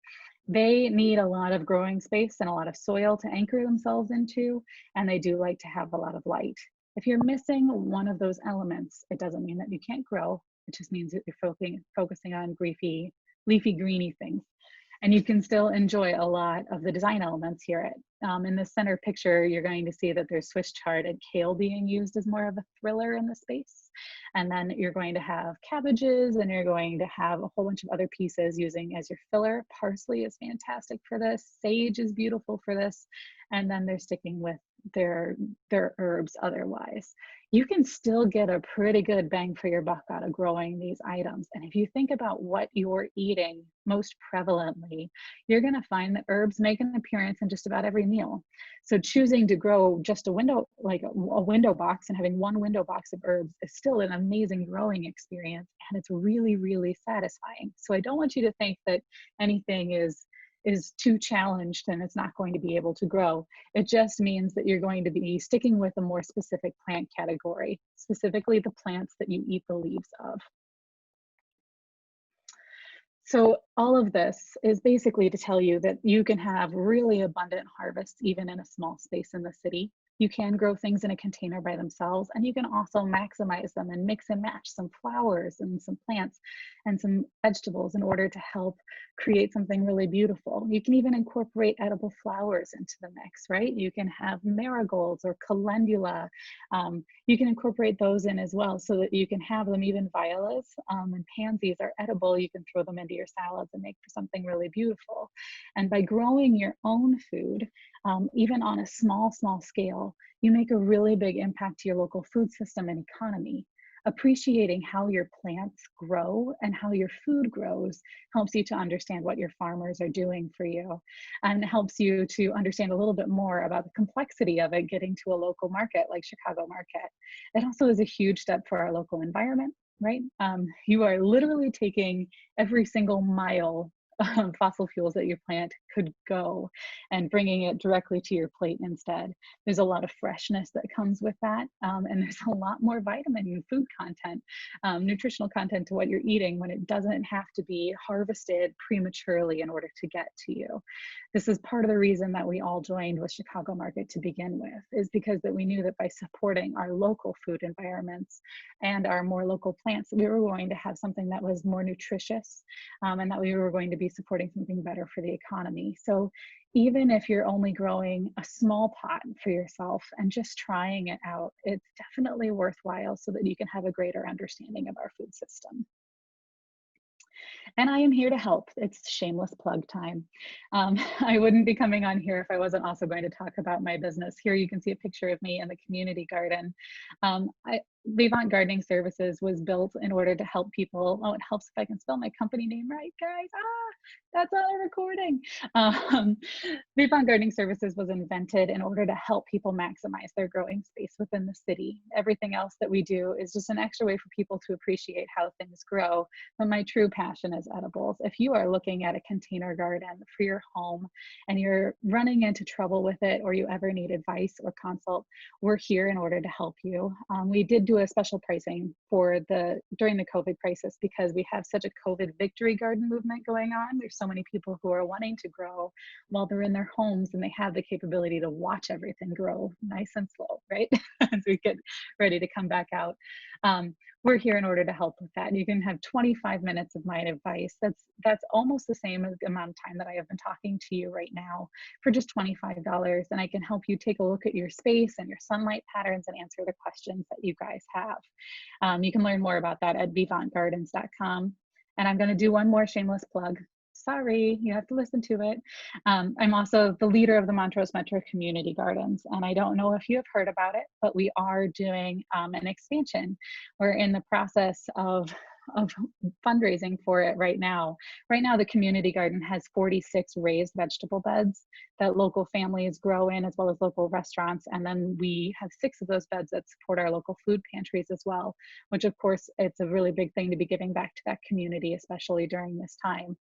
They need a lot of growing space and a lot of soil to anchor themselves into, and they do like to have a lot of light. If you're missing one of those elements, it doesn't mean that you can't grow. It just means that you're focusing on leafy, greeny things. And you can still enjoy a lot of the design elements here. In the center picture, you're going to see that there's Swiss chard and kale being used as more of a thriller in the space. And then you're going to have cabbages, and you're going to have a whole bunch of other pieces using as your filler. Parsley is fantastic for this. Sage is beautiful for this. And then they're sticking with their herbs otherwise. You can still get a pretty good bang for your buck out of growing these items. And if you think about what you're eating most prevalently, you're going to find that herbs make an appearance in just about every meal. So choosing to grow just a window, like a window box, and having one window box of herbs is still an amazing growing experience, and it's really, really satisfying. So I don't want you to think that anything is too challenged and it's not going to be able to grow. It just means that you're going to be sticking with a more specific plant category, specifically the plants that you eat the leaves of. So all of this is basically to tell you that you can have really abundant harvests even in a small space in the city. You can grow things in a container by themselves, and you can also maximize them and mix and match some flowers and some plants and some vegetables in order to help create something really beautiful. You can even incorporate edible flowers into the mix, right? You can have marigolds or calendula. You can incorporate those in as well so that you can have them. Even violas and pansies are edible. You can throw them into your salads and make for something really beautiful. And by growing your own food, even on a small scale, you make a really big impact to your local food system and economy. Appreciating how your plants grow and how your food grows helps you to understand what your farmers are doing for you, and helps you to understand a little bit more about the complexity of it getting to a local market like Chicago market. It also is a huge step for our local environment, right? You are literally taking every single mile fossil fuels that your plant could go and bringing it directly to your plate instead. There's a lot of freshness that comes with that, and there's a lot more vitamin and food content, nutritional content to what you're eating when it doesn't have to be harvested prematurely in order to get to you. This is part of the reason that we all joined with Chicago Market to begin with, is because that we knew that by supporting our local food environments and our more local plants, we were going to have something that was more nutritious, and that we were going to be supporting something better for the economy. So even if you're only growing a small pot for yourself and just trying it out, it's definitely worthwhile so that you can have a greater understanding of our food system. And I am here to help. It's shameless plug time. I wouldn't be coming on here if I wasn't also going to talk about my business. Here you can see a picture of me in the community garden. Vivant Gardening Services was built in order to help people. Oh, it helps if I can spell my company name right, guys. That's on a recording. Vivant Gardening Services was invented in order to help people maximize their growing space within the city. Everything else that we do is just an extra way for people to appreciate how things grow. But my true passion is edibles. If you are looking at a container garden for your home and you're running into trouble with it, or you ever need advice or consult, we're here in order to help you. We did do a special pricing for during the COVID crisis because we have such a COVID victory garden movement going on. There's so many people who are wanting to grow while they're in their homes and they have the capability to watch everything grow nice and slow, right? As we get ready to come back out. We're here in order to help with that. And you can have 25 minutes of my advice. That's almost the same as the amount of time that I have been talking to you right now for just $25. And I can help you take a look at your space and your sunlight patterns and answer the questions that you guys have. You can learn more about that at vivantgardens.com. And I'm going to do one more shameless plug. Sorry, you have to listen to it. I'm also the leader of the Montrose Metro Community Gardens, and I don't know if you have heard about it, but we are doing an expansion. We're in the process of fundraising for it right now. Right now, the community garden has 46 raised vegetable beds that local families grow in, as well as local restaurants. And then we have 6 of those beds that support our local food pantries as well, which of course, it's a really big thing to be giving back to that community, especially during this time.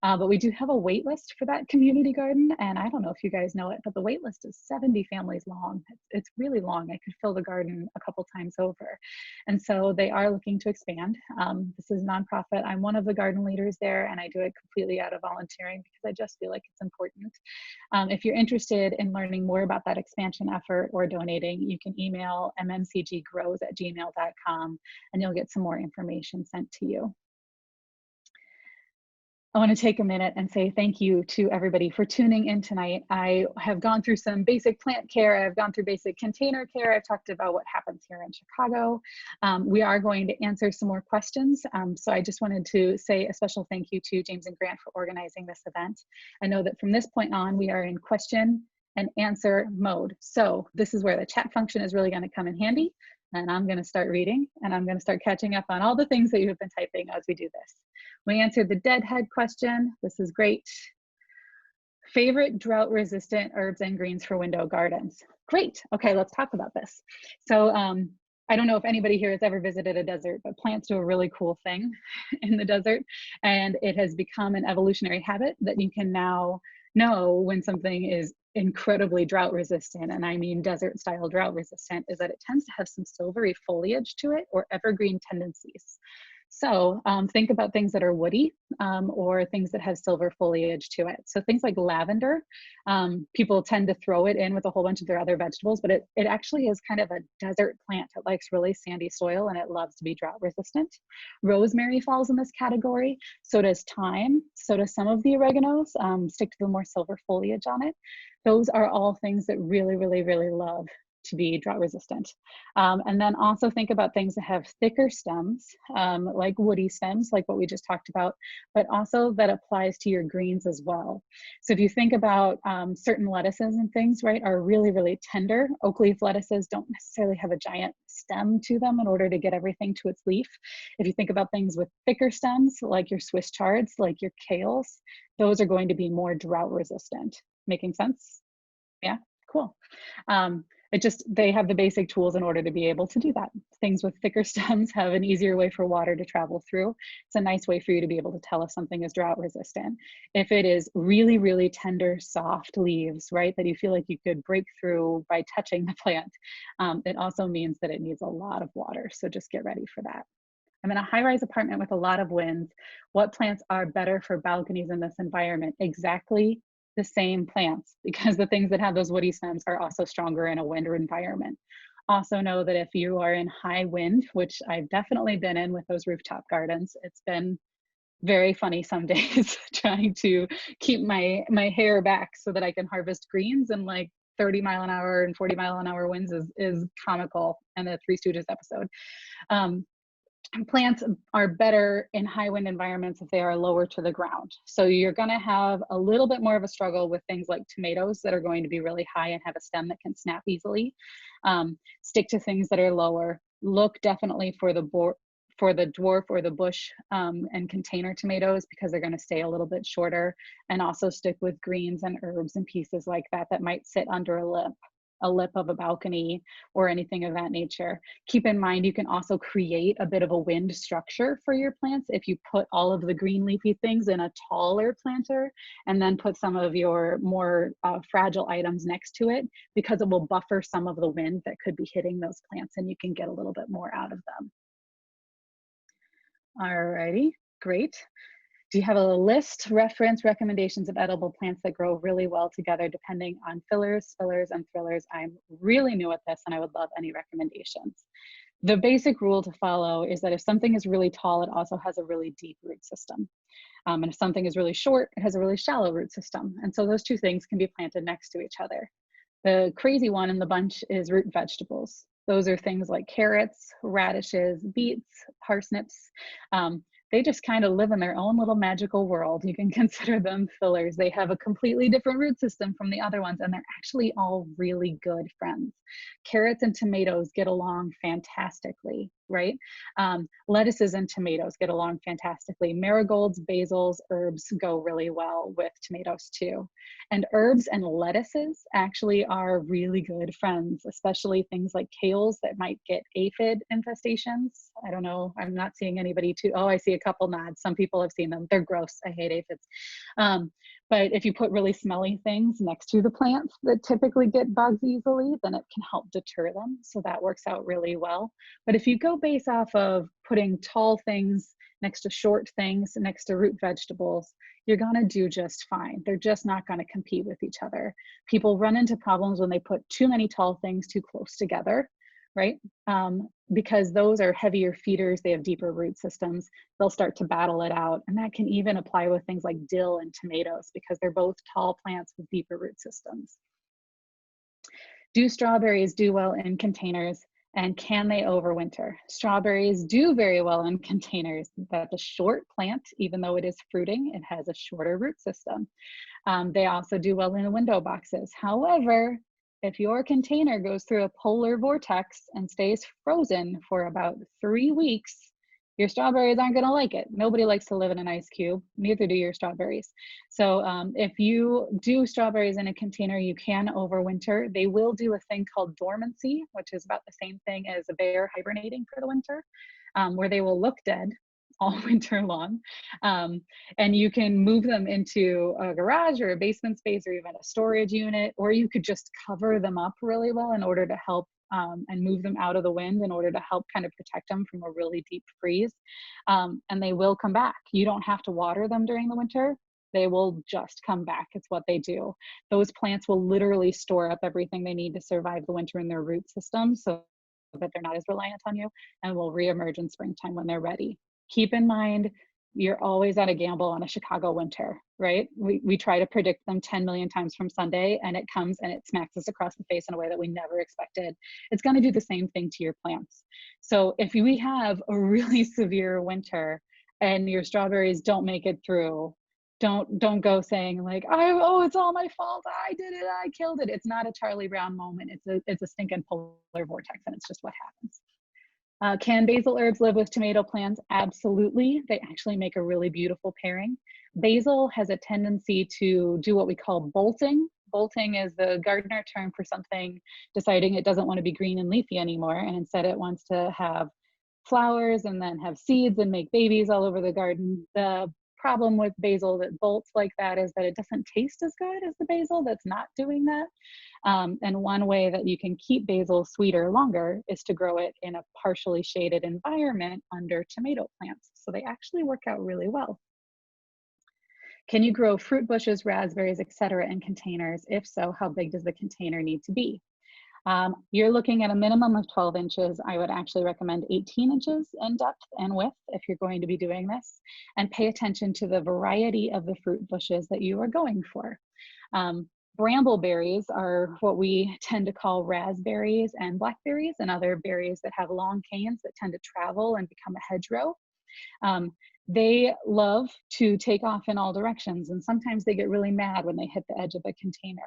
But we do have a wait list for that community garden. And I don't know if you guys know it, but the wait list is 70 families long. It's really long. I could fill the garden a couple times over. And so they are looking to expand. This is nonprofit. I'm one of the garden leaders there, and I do it completely out of volunteering because I just feel like it's important. If you're interested in learning more about that expansion effort or donating, you can email mmcggrows@gmail.com and you'll get some more information sent to you. I want to take a minute and say thank you to everybody for tuning in tonight. I have gone through some basic plant care. I've gone through basic container care. I've talked about what happens here in Chicago. We are going to answer some more questions. So I just wanted to say a special thank you to James and Grant for organizing this event. I know that from this point on, we are in question and answer mode. So this is where the chat function is really going to come in handy. And I'm going to start reading, and I'm going to start catching up on all the things that you have been typing as we do this. We answered the deadhead question. This is great. Favorite drought-resistant herbs and greens for window gardens. Great. Okay, let's talk about this. So I don't know if anybody here has ever visited a desert, but plants do a really cool thing in the desert. And it has become an evolutionary habit that you can now know when something is incredibly drought resistant, and I mean desert style drought resistant, is that it tends to have some silvery foliage to it or evergreen tendencies. So think about things that are woody or things that have silver foliage to it. So things like lavender, people tend to throw it in with a whole bunch of their other vegetables, but it actually is kind of a desert plant. It likes really sandy soil and it loves to be drought resistant. Rosemary falls in this category. So does thyme. So does some of the oreganos. Stick to the more silver foliage on it. Those are all things that really, really, really love to be drought resistant. And then also think about things that have thicker stems, like woody stems, like what we just talked about, but also that applies to your greens as well. So if you think about certain lettuces and things, right, are really, really tender. Oak leaf lettuces don't necessarily have a giant stem to them in order to get everything to its leaf. If you think about things with thicker stems, like your Swiss chards, like your kales, those are going to be more drought resistant. Making sense? Yeah, cool. They have the basic tools in order to be able to do that. Things with thicker stems have an easier way for water to travel through. It's a nice way for you to be able to tell if something is drought resistant. If it is really, really tender, soft leaves, right, that you feel like you could break through by touching the plant, it also means that it needs a lot of water. So just get ready for that. I'm in a high-rise apartment with a lot of winds. What plants are better for balconies in this environment? Exactly the same plants, because the things that have those woody stems are also stronger in a wind environment. Also know that if you are in high wind, which I've definitely been in with those rooftop gardens, it's been very funny some days trying to keep my hair back so that I can harvest greens, and like 30-mile-an-hour and 40-mile-an-hour winds is comical in the Three Stooges episode. Plants are better in high wind environments if they are lower to the ground. So you're going to have a little bit more of a struggle with things like tomatoes that are going to be really high and have a stem that can snap easily. Stick to things that are lower. Look definitely for the dwarf or the bush and container tomatoes, because they're going to stay a little bit shorter, and also stick with greens and herbs and pieces like that that might sit under a lip of a balcony or anything of that nature. Keep in mind, you can also create a bit of a wind structure for your plants if you put all of the green leafy things in a taller planter and then put some of your more fragile items next to it, because it will buffer some of the wind that could be hitting those plants and you can get a little bit more out of them. Alrighty, great. Do you have a list, reference, recommendations of edible plants that grow really well together depending on fillers, spillers, and thrillers? I'm really new at this and I would love any recommendations. The basic rule to follow is that if something is really tall, it also has a really deep root system. And if something is really short, it has a really shallow root system. And so those two things can be planted next to each other. The crazy one in the bunch is root vegetables. Those are things like carrots, radishes, beets, parsnips. They just kind of live in their own little magical world. You can consider them fillers. They have a completely different root system from the other ones, and they're actually all really good friends. Carrots and tomatoes get along fantastically, right? Lettuces and tomatoes get along fantastically. Marigolds, basils, herbs go really well with tomatoes too. And herbs and lettuces actually are really good friends, especially things like kales that might get aphid infestations. I don't know, I'm not seeing anybody too, oh, I see a couple nods. Some people have seen them. They're gross. I hate aphids. But if you put really smelly things next to the plants that typically get bugs easily, then it can help deter them. So that works out really well. But if you go base off of putting tall things next to short things, next to root vegetables, you're gonna do just fine. They're just not gonna compete with each other. People run into problems when they put too many tall things too close together, right? Because those are heavier feeders, they have deeper root systems, they'll start to battle it out. And that can even apply with things like dill and tomatoes, because they're both tall plants with deeper root systems. Do strawberries do well in containers, and can they overwinter? Strawberries do very well in containers. That's a short plant, even though it is fruiting, it has a shorter root system. They also do well in window boxes. However, if your container goes through a polar vortex and stays frozen for about 3 weeks, your strawberries aren't going to like it. Nobody likes to live in an ice cube, neither do your strawberries. So if you do strawberries in a container, you can overwinter. They will do a thing called dormancy, which is about the same thing as a bear hibernating for the winter, where they will look dead all winter long. And you can move them into a garage or a basement space or even a storage unit, or you could just cover them up really well in order to help and move them out of the wind in order to help kind of protect them from a really deep freeze. And they will come back. You don't have to water them during the winter. They will just come back. It's what they do. Those plants will literally store up everything they need to survive the winter in their root system so that they're not as reliant on you, and will reemerge in springtime when they're ready. Keep in mind, you're always at a gamble on a Chicago winter, right? We try to predict them 10 million times from Sunday, and it comes and it smacks us across the face in a way that we never expected. It's going to do the same thing to your plants. So if we have a really severe winter and your strawberries don't make it through, don't go saying like, oh, it's all my fault. I did it. I killed it. It's not a Charlie Brown moment. It's a stinking polar vortex, and it's just what happens. Can basil herbs live with tomato plants? Absolutely. They actually make a really beautiful pairing. Basil has a tendency to do what we call bolting. Bolting is the gardener term for something deciding it doesn't want to be green and leafy anymore, and instead it wants to have flowers and then have seeds and make babies all over the garden. The problem with basil that bolts like that is that it doesn't taste as good as the basil that's not doing that. And one way that you can keep basil sweeter longer is to grow it in a partially shaded environment under tomato plants. So they actually work out really well. Can you grow fruit bushes, raspberries, etc. in containers? If so, how big does the container need to be? You're looking at a minimum of 12 inches. I would actually recommend 18 inches in depth and width if you're going to be doing this, and pay attention to the variety of the fruit bushes that you are going for. Bramble berries are what we tend to call raspberries and blackberries, and other berries that have long canes that tend to travel and become a hedgerow. They love to take off in all directions, and sometimes they get really mad when they hit the edge of a container.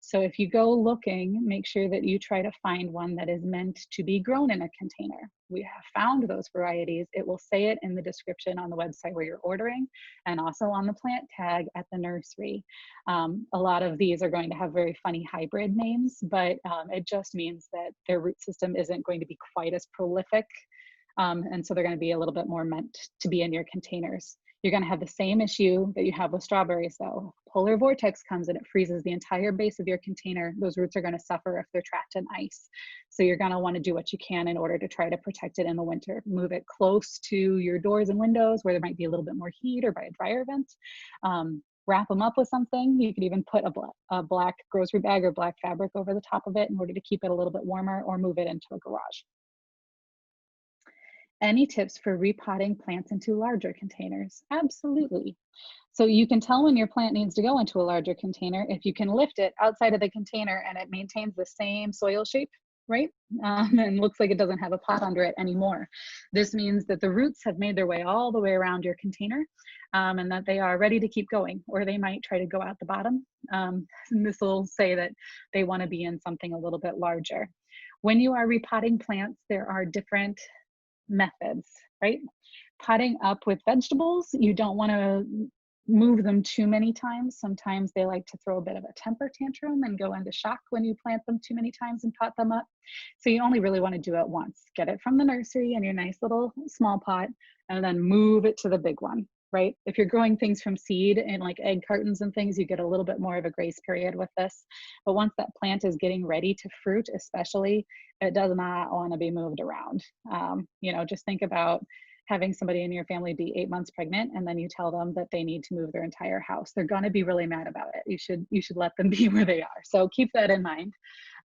So if you go looking, make sure that you try to find one that is meant to be grown in a container. We have found those varieties. It will say it in the description on the website where you're ordering, and also on the plant tag at the nursery. A lot of these are going to have very funny hybrid names, but it just means that their root system isn't going to be quite as prolific. And so they're going to be a little bit more meant to be in your containers. You're going to have the same issue that you have with strawberries though. Polar vortex comes and it freezes the entire base of your container. Those roots are going to suffer if they're trapped in ice. So you're going to want to do what you can in order to try to protect it in the winter. Move it close to your doors and windows where there might be a little bit more heat, or by a dryer vent. Wrap them up with something. You could even put a black grocery bag or black fabric over the top of it in order to keep it a little bit warmer, or move it into a garage. Any tips for repotting plants into larger containers? Absolutely. So you can tell when your plant needs to go into a larger container if you can lift it outside of the container and it maintains the same soil shape, right? And looks like it doesn't have a pot under it anymore. This means that the roots have made their way all the way around your container, and that they are ready to keep going, or they might try to go out the bottom. And this will say that they want to be in something a little bit larger. When you are repotting plants, there are different methods, right? Potting up with vegetables, you don't want to move them too many times. Sometimes they like to throw a bit of a temper tantrum and go into shock when you plant them too many times and pot them up. So you only really want to do it once. Get it from the nursery in your nice little small pot, and then move it to the big one, right? If you're growing things from seed in like egg cartons and things, you get a little bit more of a grace period with this. But once that plant is getting ready to fruit, especially, it does not want to be moved around. You know, just think about having somebody in your family be 8 months pregnant, and then you tell them that they need to move their entire house. They're going to be really mad about it. You should let them be where they are. So keep that in mind.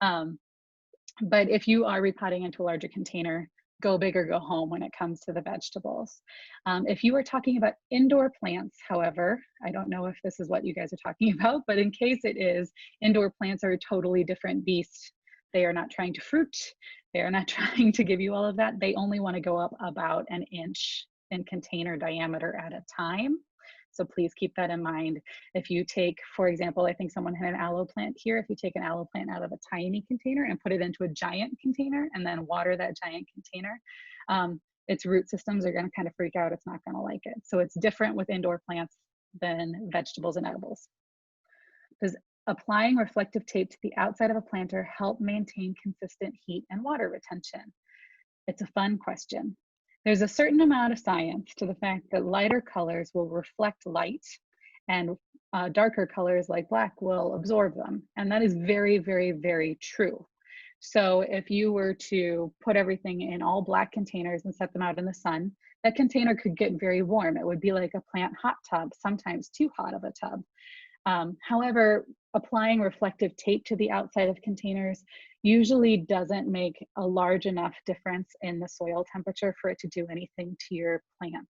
But if you are repotting into a larger container, go big or go home when it comes to the vegetables. If you are talking about indoor plants, however, I don't know if this is what you guys are talking about, but in case it is, indoor plants are a totally different beast. They are not trying to fruit. They are not trying to give you all of that. They only want to go up about an inch in container diameter at a time. So please keep that in mind. If you take, for example, I think someone had an aloe plant here. If you take an aloe plant out of a tiny container and put it into a giant container and then water that giant container, its root systems are going to kind of freak out. It's not going to like it. So it's different with indoor plants than vegetables and edibles. Does applying reflective tape to the outside of a planter help maintain consistent heat and water retention? It's a fun question. There's a certain amount of science to the fact that lighter colors will reflect light, and darker colors like black will absorb them. And that is very, very, very true. So if you were to put everything in all black containers and set them out in the sun, that container could get very warm. It would be like a plant hot tub, sometimes too hot of a tub. However, applying reflective tape to the outside of containers usually doesn't make a large enough difference in the soil temperature for it to do anything to your plants.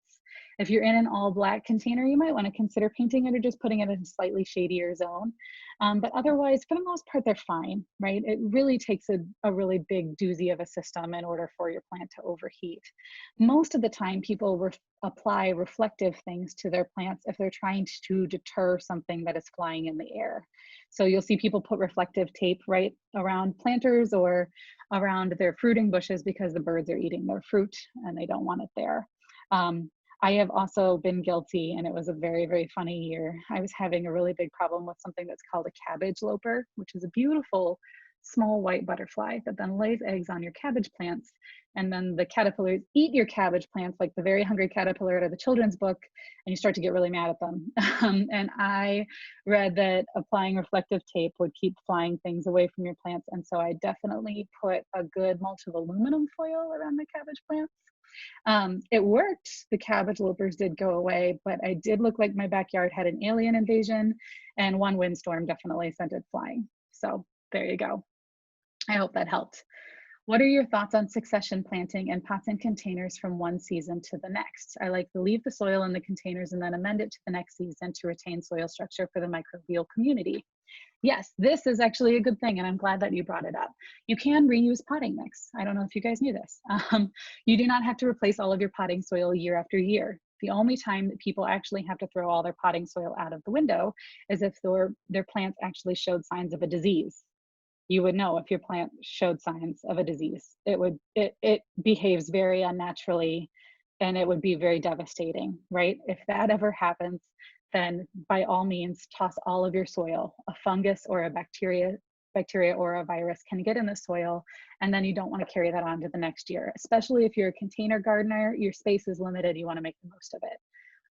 If you're in an all black container, you might want to consider painting it or just putting it in a slightly shadier zone. But otherwise, for the most part, they're fine, right? It really takes a really big doozy of a system in order for your plant to overheat. Most of the time, people apply reflective things to their plants if they're trying to deter something that is flying in the air. So you'll see people put reflective tape right around planters or around their fruiting bushes because the birds are eating their fruit and they don't want it there. I have also been guilty, and it was a very, very funny year. I was having a really big problem with something that's called a cabbage loper, which is a beautiful small white butterfly that then lays eggs on your cabbage plants. And then the caterpillars eat your cabbage plants like the Very Hungry Caterpillar out of the children's book, and you start to get really mad at them. And I read that applying reflective tape would keep flying things away from your plants. And so I definitely put a good mulch of aluminum foil around my cabbage plants. It worked. The cabbage lopers did go away, but I did look like my backyard had an alien invasion, and one windstorm definitely sent it flying. So there you go. I hope that helped. What are your thoughts on succession planting and pots and containers from one season to the next? I like to leave the soil in the containers and then amend it to the next season to retain soil structure for the microbial community. Yes, this is actually a good thing, and I'm glad that you brought it up. You can reuse potting mix. I don't know if you guys knew this. You do not have to replace all of your potting soil year after year. The only time that people actually have to throw all their potting soil out of the window is if their plants actually showed signs of a disease. You would know if your plant showed signs of a disease. It behaves very unnaturally, and it would be very devastating, right? If that ever happens, then by all means toss all of your soil. A fungus or a bacteria or a virus can get in the soil, and then you don't want to carry that on to the next year. Especially if you're a container gardener, your space is limited, you want to make the most of it.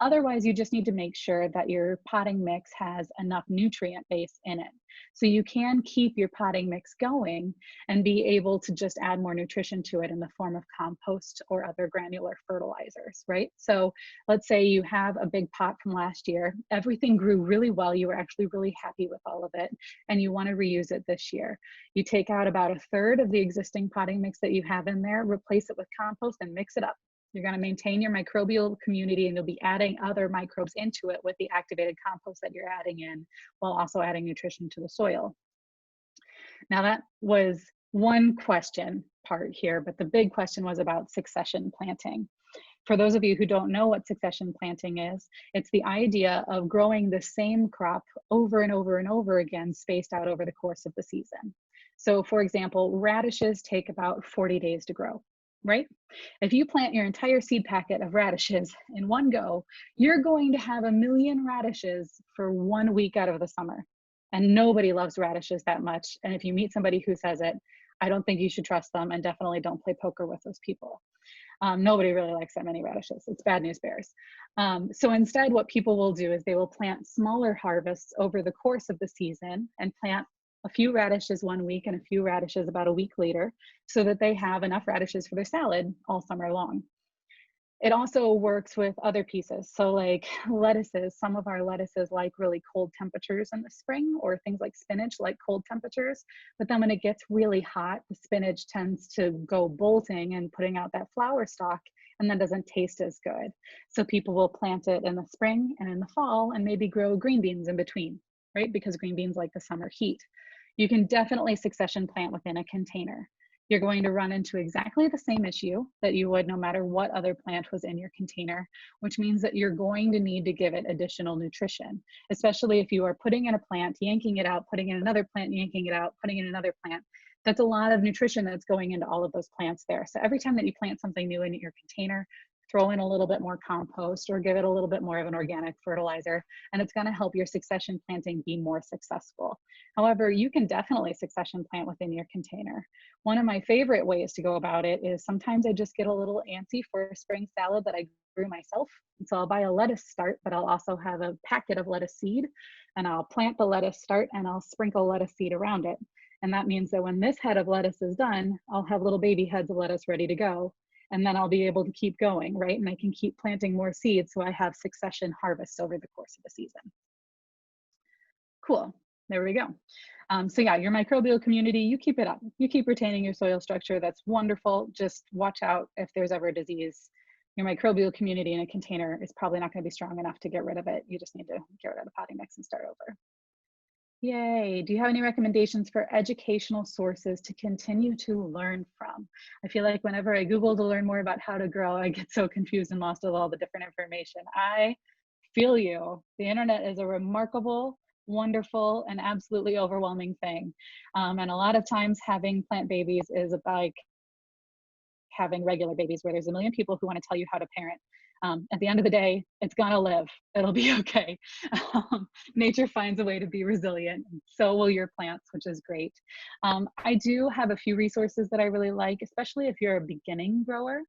Otherwise, you just need to make sure that your potting mix has enough nutrient base in it. So you can keep your potting mix going and be able to just add more nutrition to it in the form of compost or other granular fertilizers, right? So let's say you have a big pot from last year, everything grew really well, you were actually really happy with all of it, and you want to reuse it this year. You take out about a third of the existing potting mix that you have in there, replace it with compost, and mix it up. You're going to maintain your microbial community, and you'll be adding other microbes into it with the activated compost that you're adding in, while also adding nutrition to the soil. Now that was one question part here, but the big question was about succession planting. For those of you who don't know what succession planting is, it's the idea of growing the same crop over and over and over again, spaced out over the course of the season. So for example, radishes take about 40 days to grow, right? If you plant your entire seed packet of radishes in one go, you're going to have 1 million radishes for 1 week out of the summer. And nobody loves radishes that much. And if you meet somebody who says it, I don't think you should trust them, and definitely don't play poker with those people. Nobody really likes that many radishes. It's bad news bears. So instead, what people will do is they will plant smaller harvests over the course of the season and plant a few radishes 1 week and a few radishes about a week later, so that they have enough radishes for their salad all summer long. It also works with other pieces. So like lettuces, some of our lettuces like really cold temperatures in the spring, or things like spinach like cold temperatures. But then when it gets really hot, the spinach tends to go bolting and putting out that flower stalk, and that doesn't taste as good. So people will plant it in the spring and in the fall, and maybe grow green beans in between, right? Because green beans like the summer heat. You can definitely succession plant within a container. You're going to run into exactly the same issue that you would no matter what other plant was in your container, which means that you're going to need to give it additional nutrition, especially if you are putting in a plant, yanking it out, putting in another plant, yanking it out, putting in another plant. That's a lot of nutrition that's going into all of those plants there. So every time that you plant something new in your container, throw in a little bit more compost or give it a little bit more of an organic fertilizer, and it's going to help your succession planting be more successful. However, you can definitely succession plant within your container. One of my favorite ways to go about it is sometimes I just get a little antsy for a spring salad that I grew myself. And so I'll buy a lettuce start, but I'll also have a packet of lettuce seed, and I'll plant the lettuce start and I'll sprinkle lettuce seed around it. And that means that when this head of lettuce is done, I'll have little baby heads of lettuce ready to go. And then I'll be able to keep going, right? And I can keep planting more seeds, so I have succession harvests over the course of the season. Cool, there we go. So yeah, your microbial community, you keep it up. You keep retaining your soil structure, that's wonderful. Just watch out if there's ever a disease. Your microbial community in a container is probably not gonna be strong enough to get rid of it. You just need to get rid of the potting mix and start over. Yay. Do you have any recommendations for educational sources to continue to learn from? I feel like whenever I Google to learn more about how to grow, I get so confused and lost with all the different information. I feel you. The internet is a remarkable, wonderful, and absolutely overwhelming thing. And a lot of times having plant babies is like having regular babies, where there's a million people who want to tell you how to parent. At the end of the day, it's gonna live. It'll be okay. Nature finds a way to be resilient. So will your plants, which is great. I do have a few resources that I really like, especially if you're a beginning grower.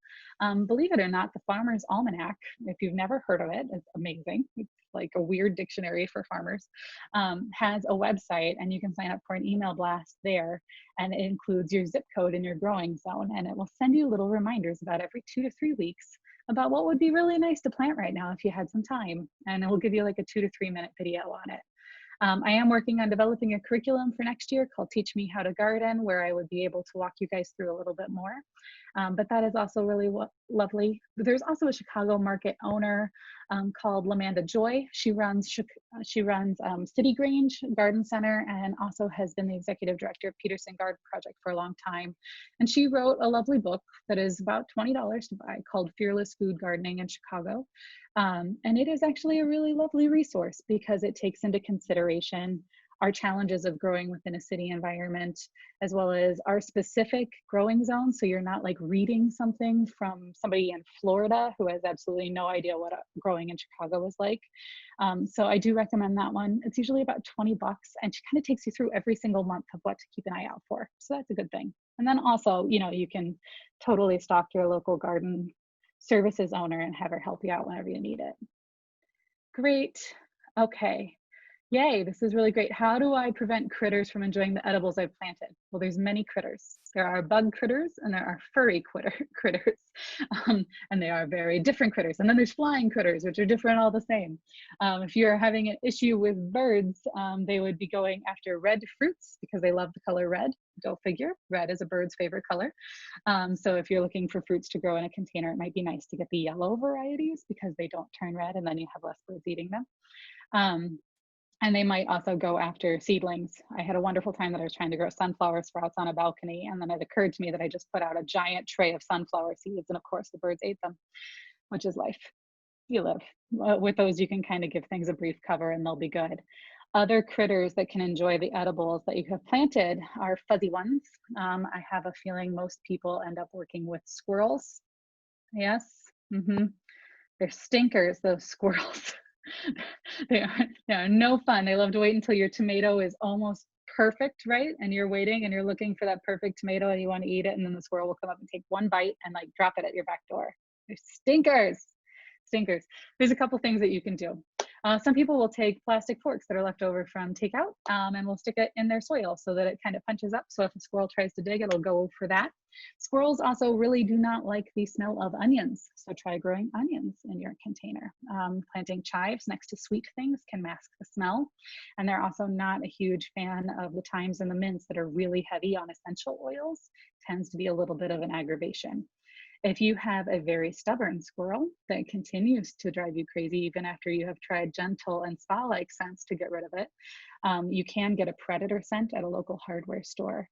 Believe it or not, the Farmer's Almanac, if you've never heard of it, it's amazing. It's like a weird dictionary for farmers, has a website, and you can sign up for an email blast there, and it includes your zip code and your growing zone, and it will send you little reminders about every 2 to 3 weeks about what would be really nice to plant right now if you had some time, and it will give you like a 2 to 3 minute video on it. I am working on developing a curriculum for next year called Teach Me How to Garden, where I would be able to walk you guys through a little bit more. But that is also really lovely. There's also a Chicago market owner called Lamanda Joy. She runs City Grange Garden Center and also has been the executive director of Peterson Garden Project for a long time. And she wrote a lovely book that is about $20 to buy called Fearless Food Gardening in Chicago. And it is actually a really lovely resource because it takes into consideration our challenges of growing within a city environment, as well as our specific growing zone. So you're not like reading something from somebody in Florida who has absolutely no idea what growing in Chicago is like. So I do recommend that one. It's usually about 20 bucks and she kind of takes you through every single month of what to keep an eye out for. So that's a good thing. And then also, you know, you can totally stalk your local garden services owner and have her help you out whenever you need it. Great. Okay. Yay, this is really great. How do I prevent critters from enjoying the edibles I've planted? Well, there's many critters. There are bug critters and there are furry critters. And they are very different critters. And then there's flying critters, which are different all the same. If you're having an issue with birds, they would be going after red fruits because they love the color red. Go figure, red is a bird's favorite color. So if you're looking for fruits to grow in a container, it might be nice to get the yellow varieties because they don't turn red and then you have less birds eating them. And they might also go after seedlings. I had a wonderful time that I was trying to grow sunflower sprouts on a balcony, and then it occurred to me that I just put out a giant tray of sunflower seeds, and of course the birds ate them, which is life. You live. With those, you can kind of give things a brief cover and they'll be good. Other critters that can enjoy the edibles that you have planted are fuzzy ones. I have a feeling most people end up working with squirrels. Yes, they're stinkers, those squirrels. They are no fun. They love to wait until your tomato is almost perfect, right? And you're waiting and you're looking for that perfect tomato and you want to eat it, and then the squirrel will come up and take one bite and like drop it at your back door. They're stinkers. There's a couple things that you can do. Some people will take plastic forks that are left over from takeout and will stick it in their soil so that it kind of punches up. So if a squirrel tries to dig, it'll go for that. Squirrels also really do not like the smell of onions. So try growing onions in your container. Planting chives next to sweet things can mask the smell. And they're also not a huge fan of the thymes and the mints that are really heavy on essential oils. Tends to be a little bit of an aggravation. If you have a very stubborn squirrel that continues to drive you crazy, even after you have tried gentle and spa-like scents to get rid of it, you can get a predator scent at a local hardware store.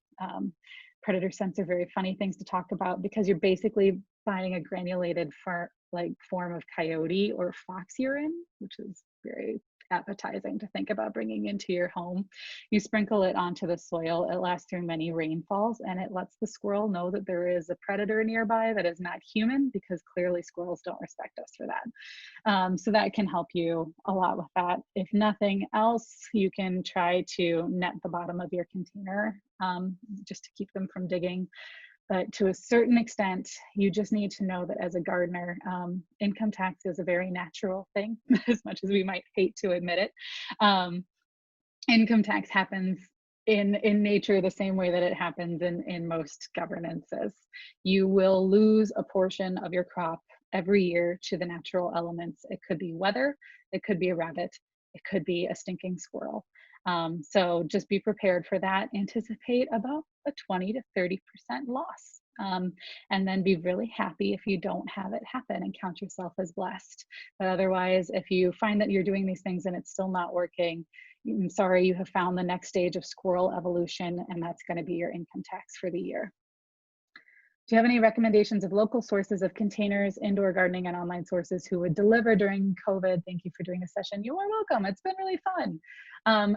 Predator scents are very funny things to talk about because you're basically buying a granulated form of coyote or fox urine, which is very appetizing to think about bringing into your home. You sprinkle it onto the soil. It lasts through many rainfalls and it lets the squirrel know that there is a predator nearby that is not human, because clearly squirrels don't respect us for that. So that can help you a lot with that. If nothing else, you can try to net the bottom of your container just to keep them from digging. But to a certain extent, you just need to know that as a gardener, income tax is a very natural thing, as much as we might hate to admit it. Income tax happens in nature the same way that it happens in most governances. You will lose a portion of your crop every year to the natural elements. It could be weather, it could be a rabbit, it could be a stinking squirrel. So just be prepared for that. Anticipate about a 20 to 30% loss. And then be really happy if you don't have it happen and count yourself as blessed. But otherwise, if you find that you're doing these things and it's still not working, I'm sorry, you have found the next stage of squirrel evolution, and that's going to be your income tax for the year. Do you have any recommendations of local sources of containers, indoor gardening, and online sources who would deliver during COVID? Thank you for doing this session. You are welcome. It's been really fun.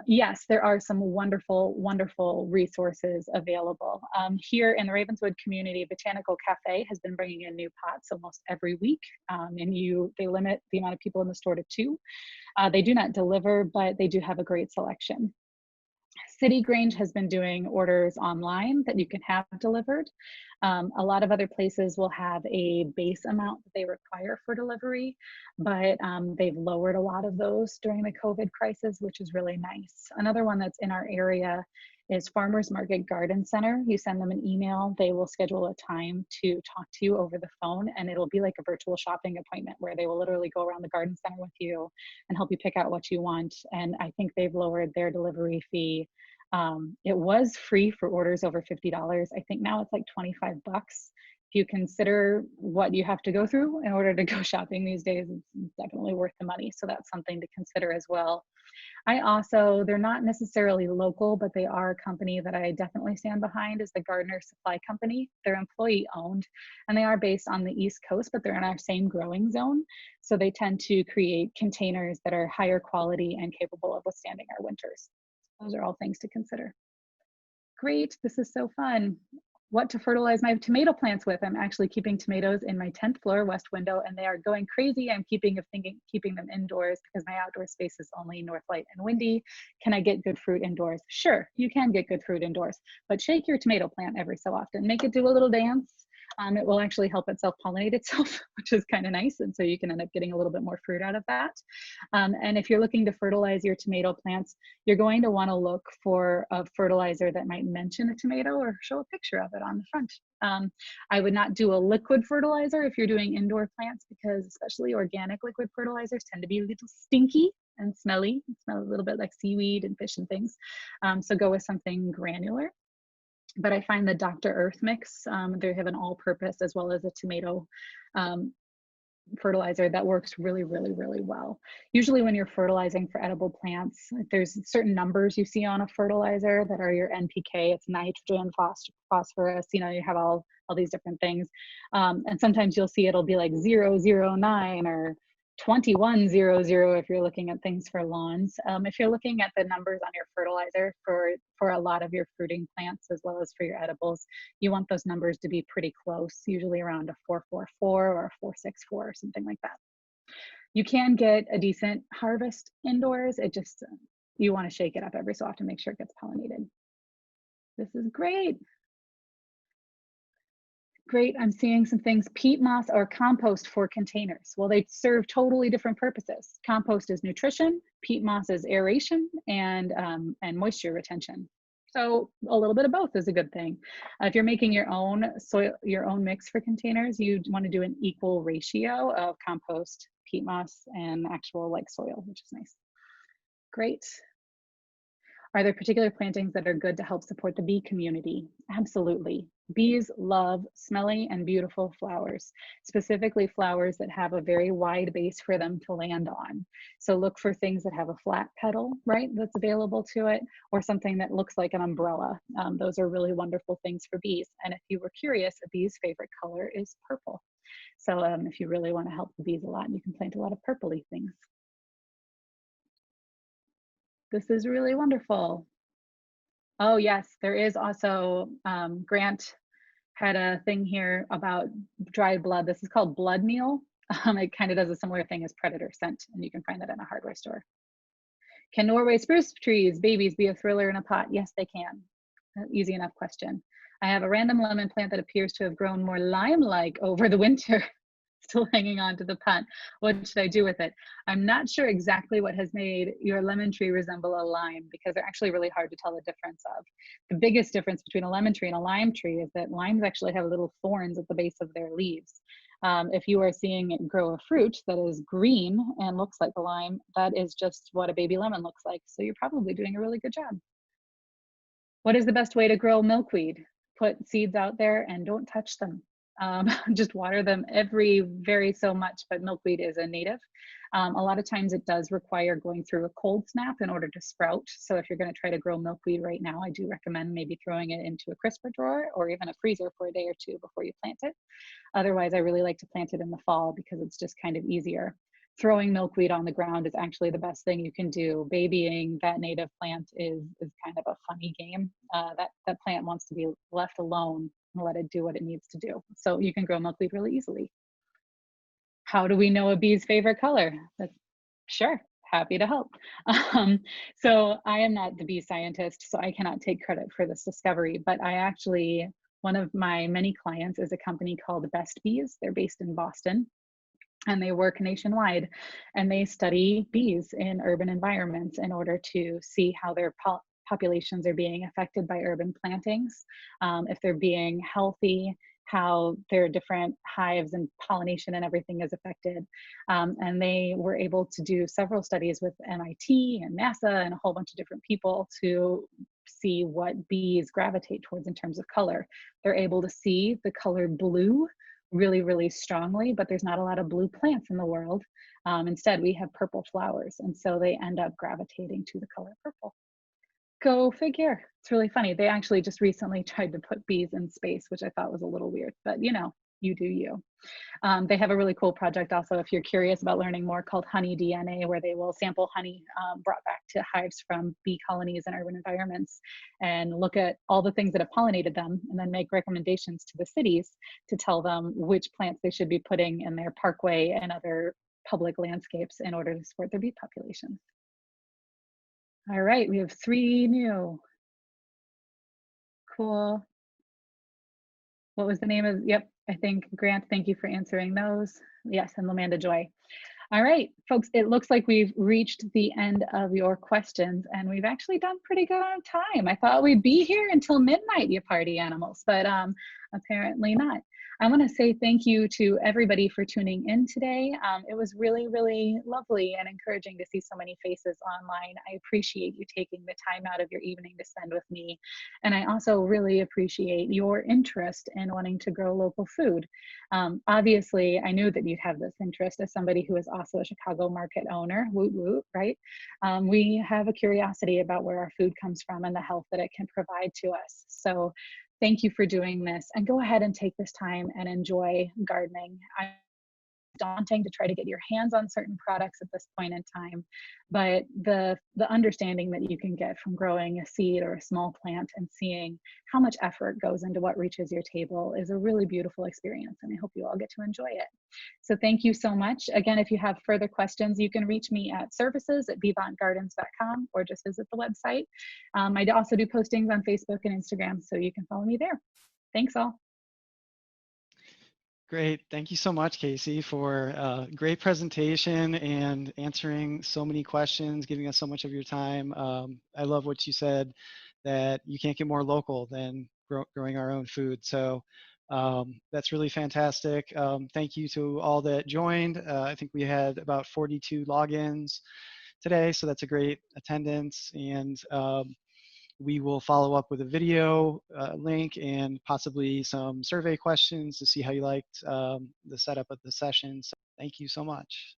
Yes, there are some wonderful, wonderful resources available. Here in the Ravenswood community, Botanical Cafe has been bringing in new pots almost every week, and they limit the amount of people in the store to 2. They do not deliver, but they do have a great selection. City Grange has been doing orders online that you can have delivered. A lot of other places will have a base amount that they require for delivery, but they've lowered a lot of those during the COVID crisis, which is really nice. Another one that's in our area is Farmers Market Garden Center. You send them an email, they will schedule a time to talk to you over the phone, and it'll be like a virtual shopping appointment where they will literally go around the garden center with you and help you pick out what you want. And I think they've lowered their delivery fee. It was free for orders over $50. I think now it's like 25 bucks. if you consider what you have to go through in order to go shopping these days, it's definitely worth the money. So that's something to consider as well. They're not necessarily local, but they are a company that I definitely stand behind, is the Gardener Supply Company. They're employee owned, and they are based on the East Coast, but they're in our same growing zone. So they tend to create containers that are higher quality and capable of withstanding our winters. Those are all things to consider. Great, this is so fun. What to fertilize my tomato plants with. I'm actually keeping tomatoes in my 10th floor west window, and they are going crazy. I'm keeping them indoors because my outdoor space is only north light and windy. Can I get good fruit indoors? Sure, you can get good fruit indoors, but shake your tomato plant every so often. Make it do a little dance. It will actually help it self-pollinate itself, which is kind of nice. And so you can end up getting a little bit more fruit out of that. And if you're looking to fertilize your tomato plants, you're going to want to look for a fertilizer that might mention a tomato or show a picture of it on the front. I would not do a liquid fertilizer if you're doing indoor plants, because especially organic liquid fertilizers tend to be a little stinky and smelly. It smells a little bit like seaweed and fish and things. So go with something granular. But I find the Dr. Earth mix, they have an all-purpose as well as a tomato fertilizer that works really, really, really well. Usually when you're fertilizing for edible plants, there's certain numbers you see on a fertilizer that are your NPK. It's nitrogen, phosphorus, you have all these different things. And sometimes you'll see it'll be like 009 or 2100 if you're looking at things for lawns. If you're looking at the numbers on your fertilizer for a lot of your fruiting plants as well as for your edibles, you want those numbers to be pretty close, usually around a 444 or a 464 or something like that. You can get a decent harvest indoors. You want to shake it up every so often, make sure it gets pollinated. This is great. Great, I'm seeing some things. Peat moss or compost for containers. Well, they serve totally different purposes. Compost is nutrition, peat moss is aeration and moisture retention. So a little bit of both is a good thing. If you're making your own mix for containers, you want to do an equal ratio of compost, peat moss, and actual like soil, which is nice. Great. Are there particular plantings that are good to help support the bee community? Absolutely. Bees love smelly and beautiful flowers, specifically flowers that have a very wide base for them to land on. So look for things that have a flat petal, right, that's available to it, or something that looks like an umbrella. Those are really wonderful things for bees. And if you were curious, a bee's favorite color is purple. So if you really want to help the bees a lot, you can plant a lot of purpley things. This is really wonderful. Oh yes, there is also, Grant had a thing here about dried blood. This is called blood meal. It kind of does a similar thing as predator scent, and you can find that in a hardware store. Can Norway spruce trees, babies, be a thriller in a pot? Yes, they can. Easy enough question. I have a random lemon plant that appears to have grown more lime-like over the winter. Still hanging on to the pot. What should I do with it? I'm not sure exactly what has made your lemon tree resemble a lime, because they're actually really hard to tell the difference of. The biggest difference between a lemon tree and a lime tree is that limes actually have little thorns at the base of their leaves. If you are seeing it grow a fruit that is green and looks like a lime, that is just what a baby lemon looks like. So you're probably doing a really good job. What is the best way to grow milkweed? Put seeds out there and don't touch them. Just water them very so much, but milkweed is a native. A lot of times it does require going through a cold snap in order to sprout. So if you're going to try to grow milkweed right now, I do recommend maybe throwing it into a crisper drawer or even a freezer for a day or two before you plant it. Otherwise, I really like to plant it in the fall because it's just kind of easier. Throwing milkweed on the ground is actually the best thing you can do. Babying that native plant is kind of a funny game. That plant wants to be left alone and let it do what it needs to do. So you can grow milkweed really easily. How do we know a bee's favorite color? Sure, happy to help. So I am not the bee scientist, so I cannot take credit for this discovery, but one of my many clients is a company called Best Bees. They're based in Boston, and they work nationwide, and they study bees in urban environments in order to see how their populations are being affected by urban plantings, if they're being healthy, how their different hives and pollination and everything is affected. And they were able to do several studies with MIT and NASA and a whole bunch of different people to see what bees gravitate towards in terms of color. They're able to see the color blue really, really strongly, but there's not a lot of blue plants in the world. Instead, we have purple flowers, and so they end up gravitating to the color purple. Go figure. It's really funny. They actually just recently tried to put bees in space, which I thought was a little weird, but you know, you do you. They have a really cool project also, if you're curious about learning more, called Honey DNA, where they will sample honey brought back to hives from bee colonies in urban environments and look at all the things that have pollinated them and then make recommendations to the cities to tell them which plants they should be putting in their parkway and other public landscapes in order to support their bee populations. All right, we have 3 new. Cool. What was the name of, yep, I think Grant, thank you for answering those. Yes, and Lamanda Joy. All right, folks, it looks like we've reached the end of your questions, and we've actually done pretty good on time. I thought we'd be here until midnight, you party animals, but apparently not. I want to say thank you to everybody for tuning in today. It was really, really lovely and encouraging to see so many faces online. I appreciate you taking the time out of your evening to spend with me. And I also really appreciate your interest in wanting to grow local food. Obviously, I knew that you'd have this interest as somebody who is also a Chicago market owner, woot woot, right? We have a curiosity about where our food comes from and the health that it can provide to us. So thank you for doing this, and go ahead and take this time and enjoy gardening. Daunting to try to get your hands on certain products at this point in time, but the understanding that you can get from growing a seed or a small plant and seeing how much effort goes into what reaches your table is a really beautiful experience, and I hope you all get to enjoy it. So thank you so much. Again, if you have further questions, you can reach me at services@vivantgardens.com or just visit the website. I also do postings on Facebook and Instagram, so you can follow me there. Thanks all. Great. Thank you so much, Kasey, for a great presentation and answering so many questions, giving us so much of your time. I love what you said, that you can't get more local than growing our own food. So that's really fantastic. Thank you to all that joined. I think we had about 42 logins today, so that's a great attendance. And we will follow up with a video link and possibly some survey questions to see how you liked the setup of the session. So thank you so much.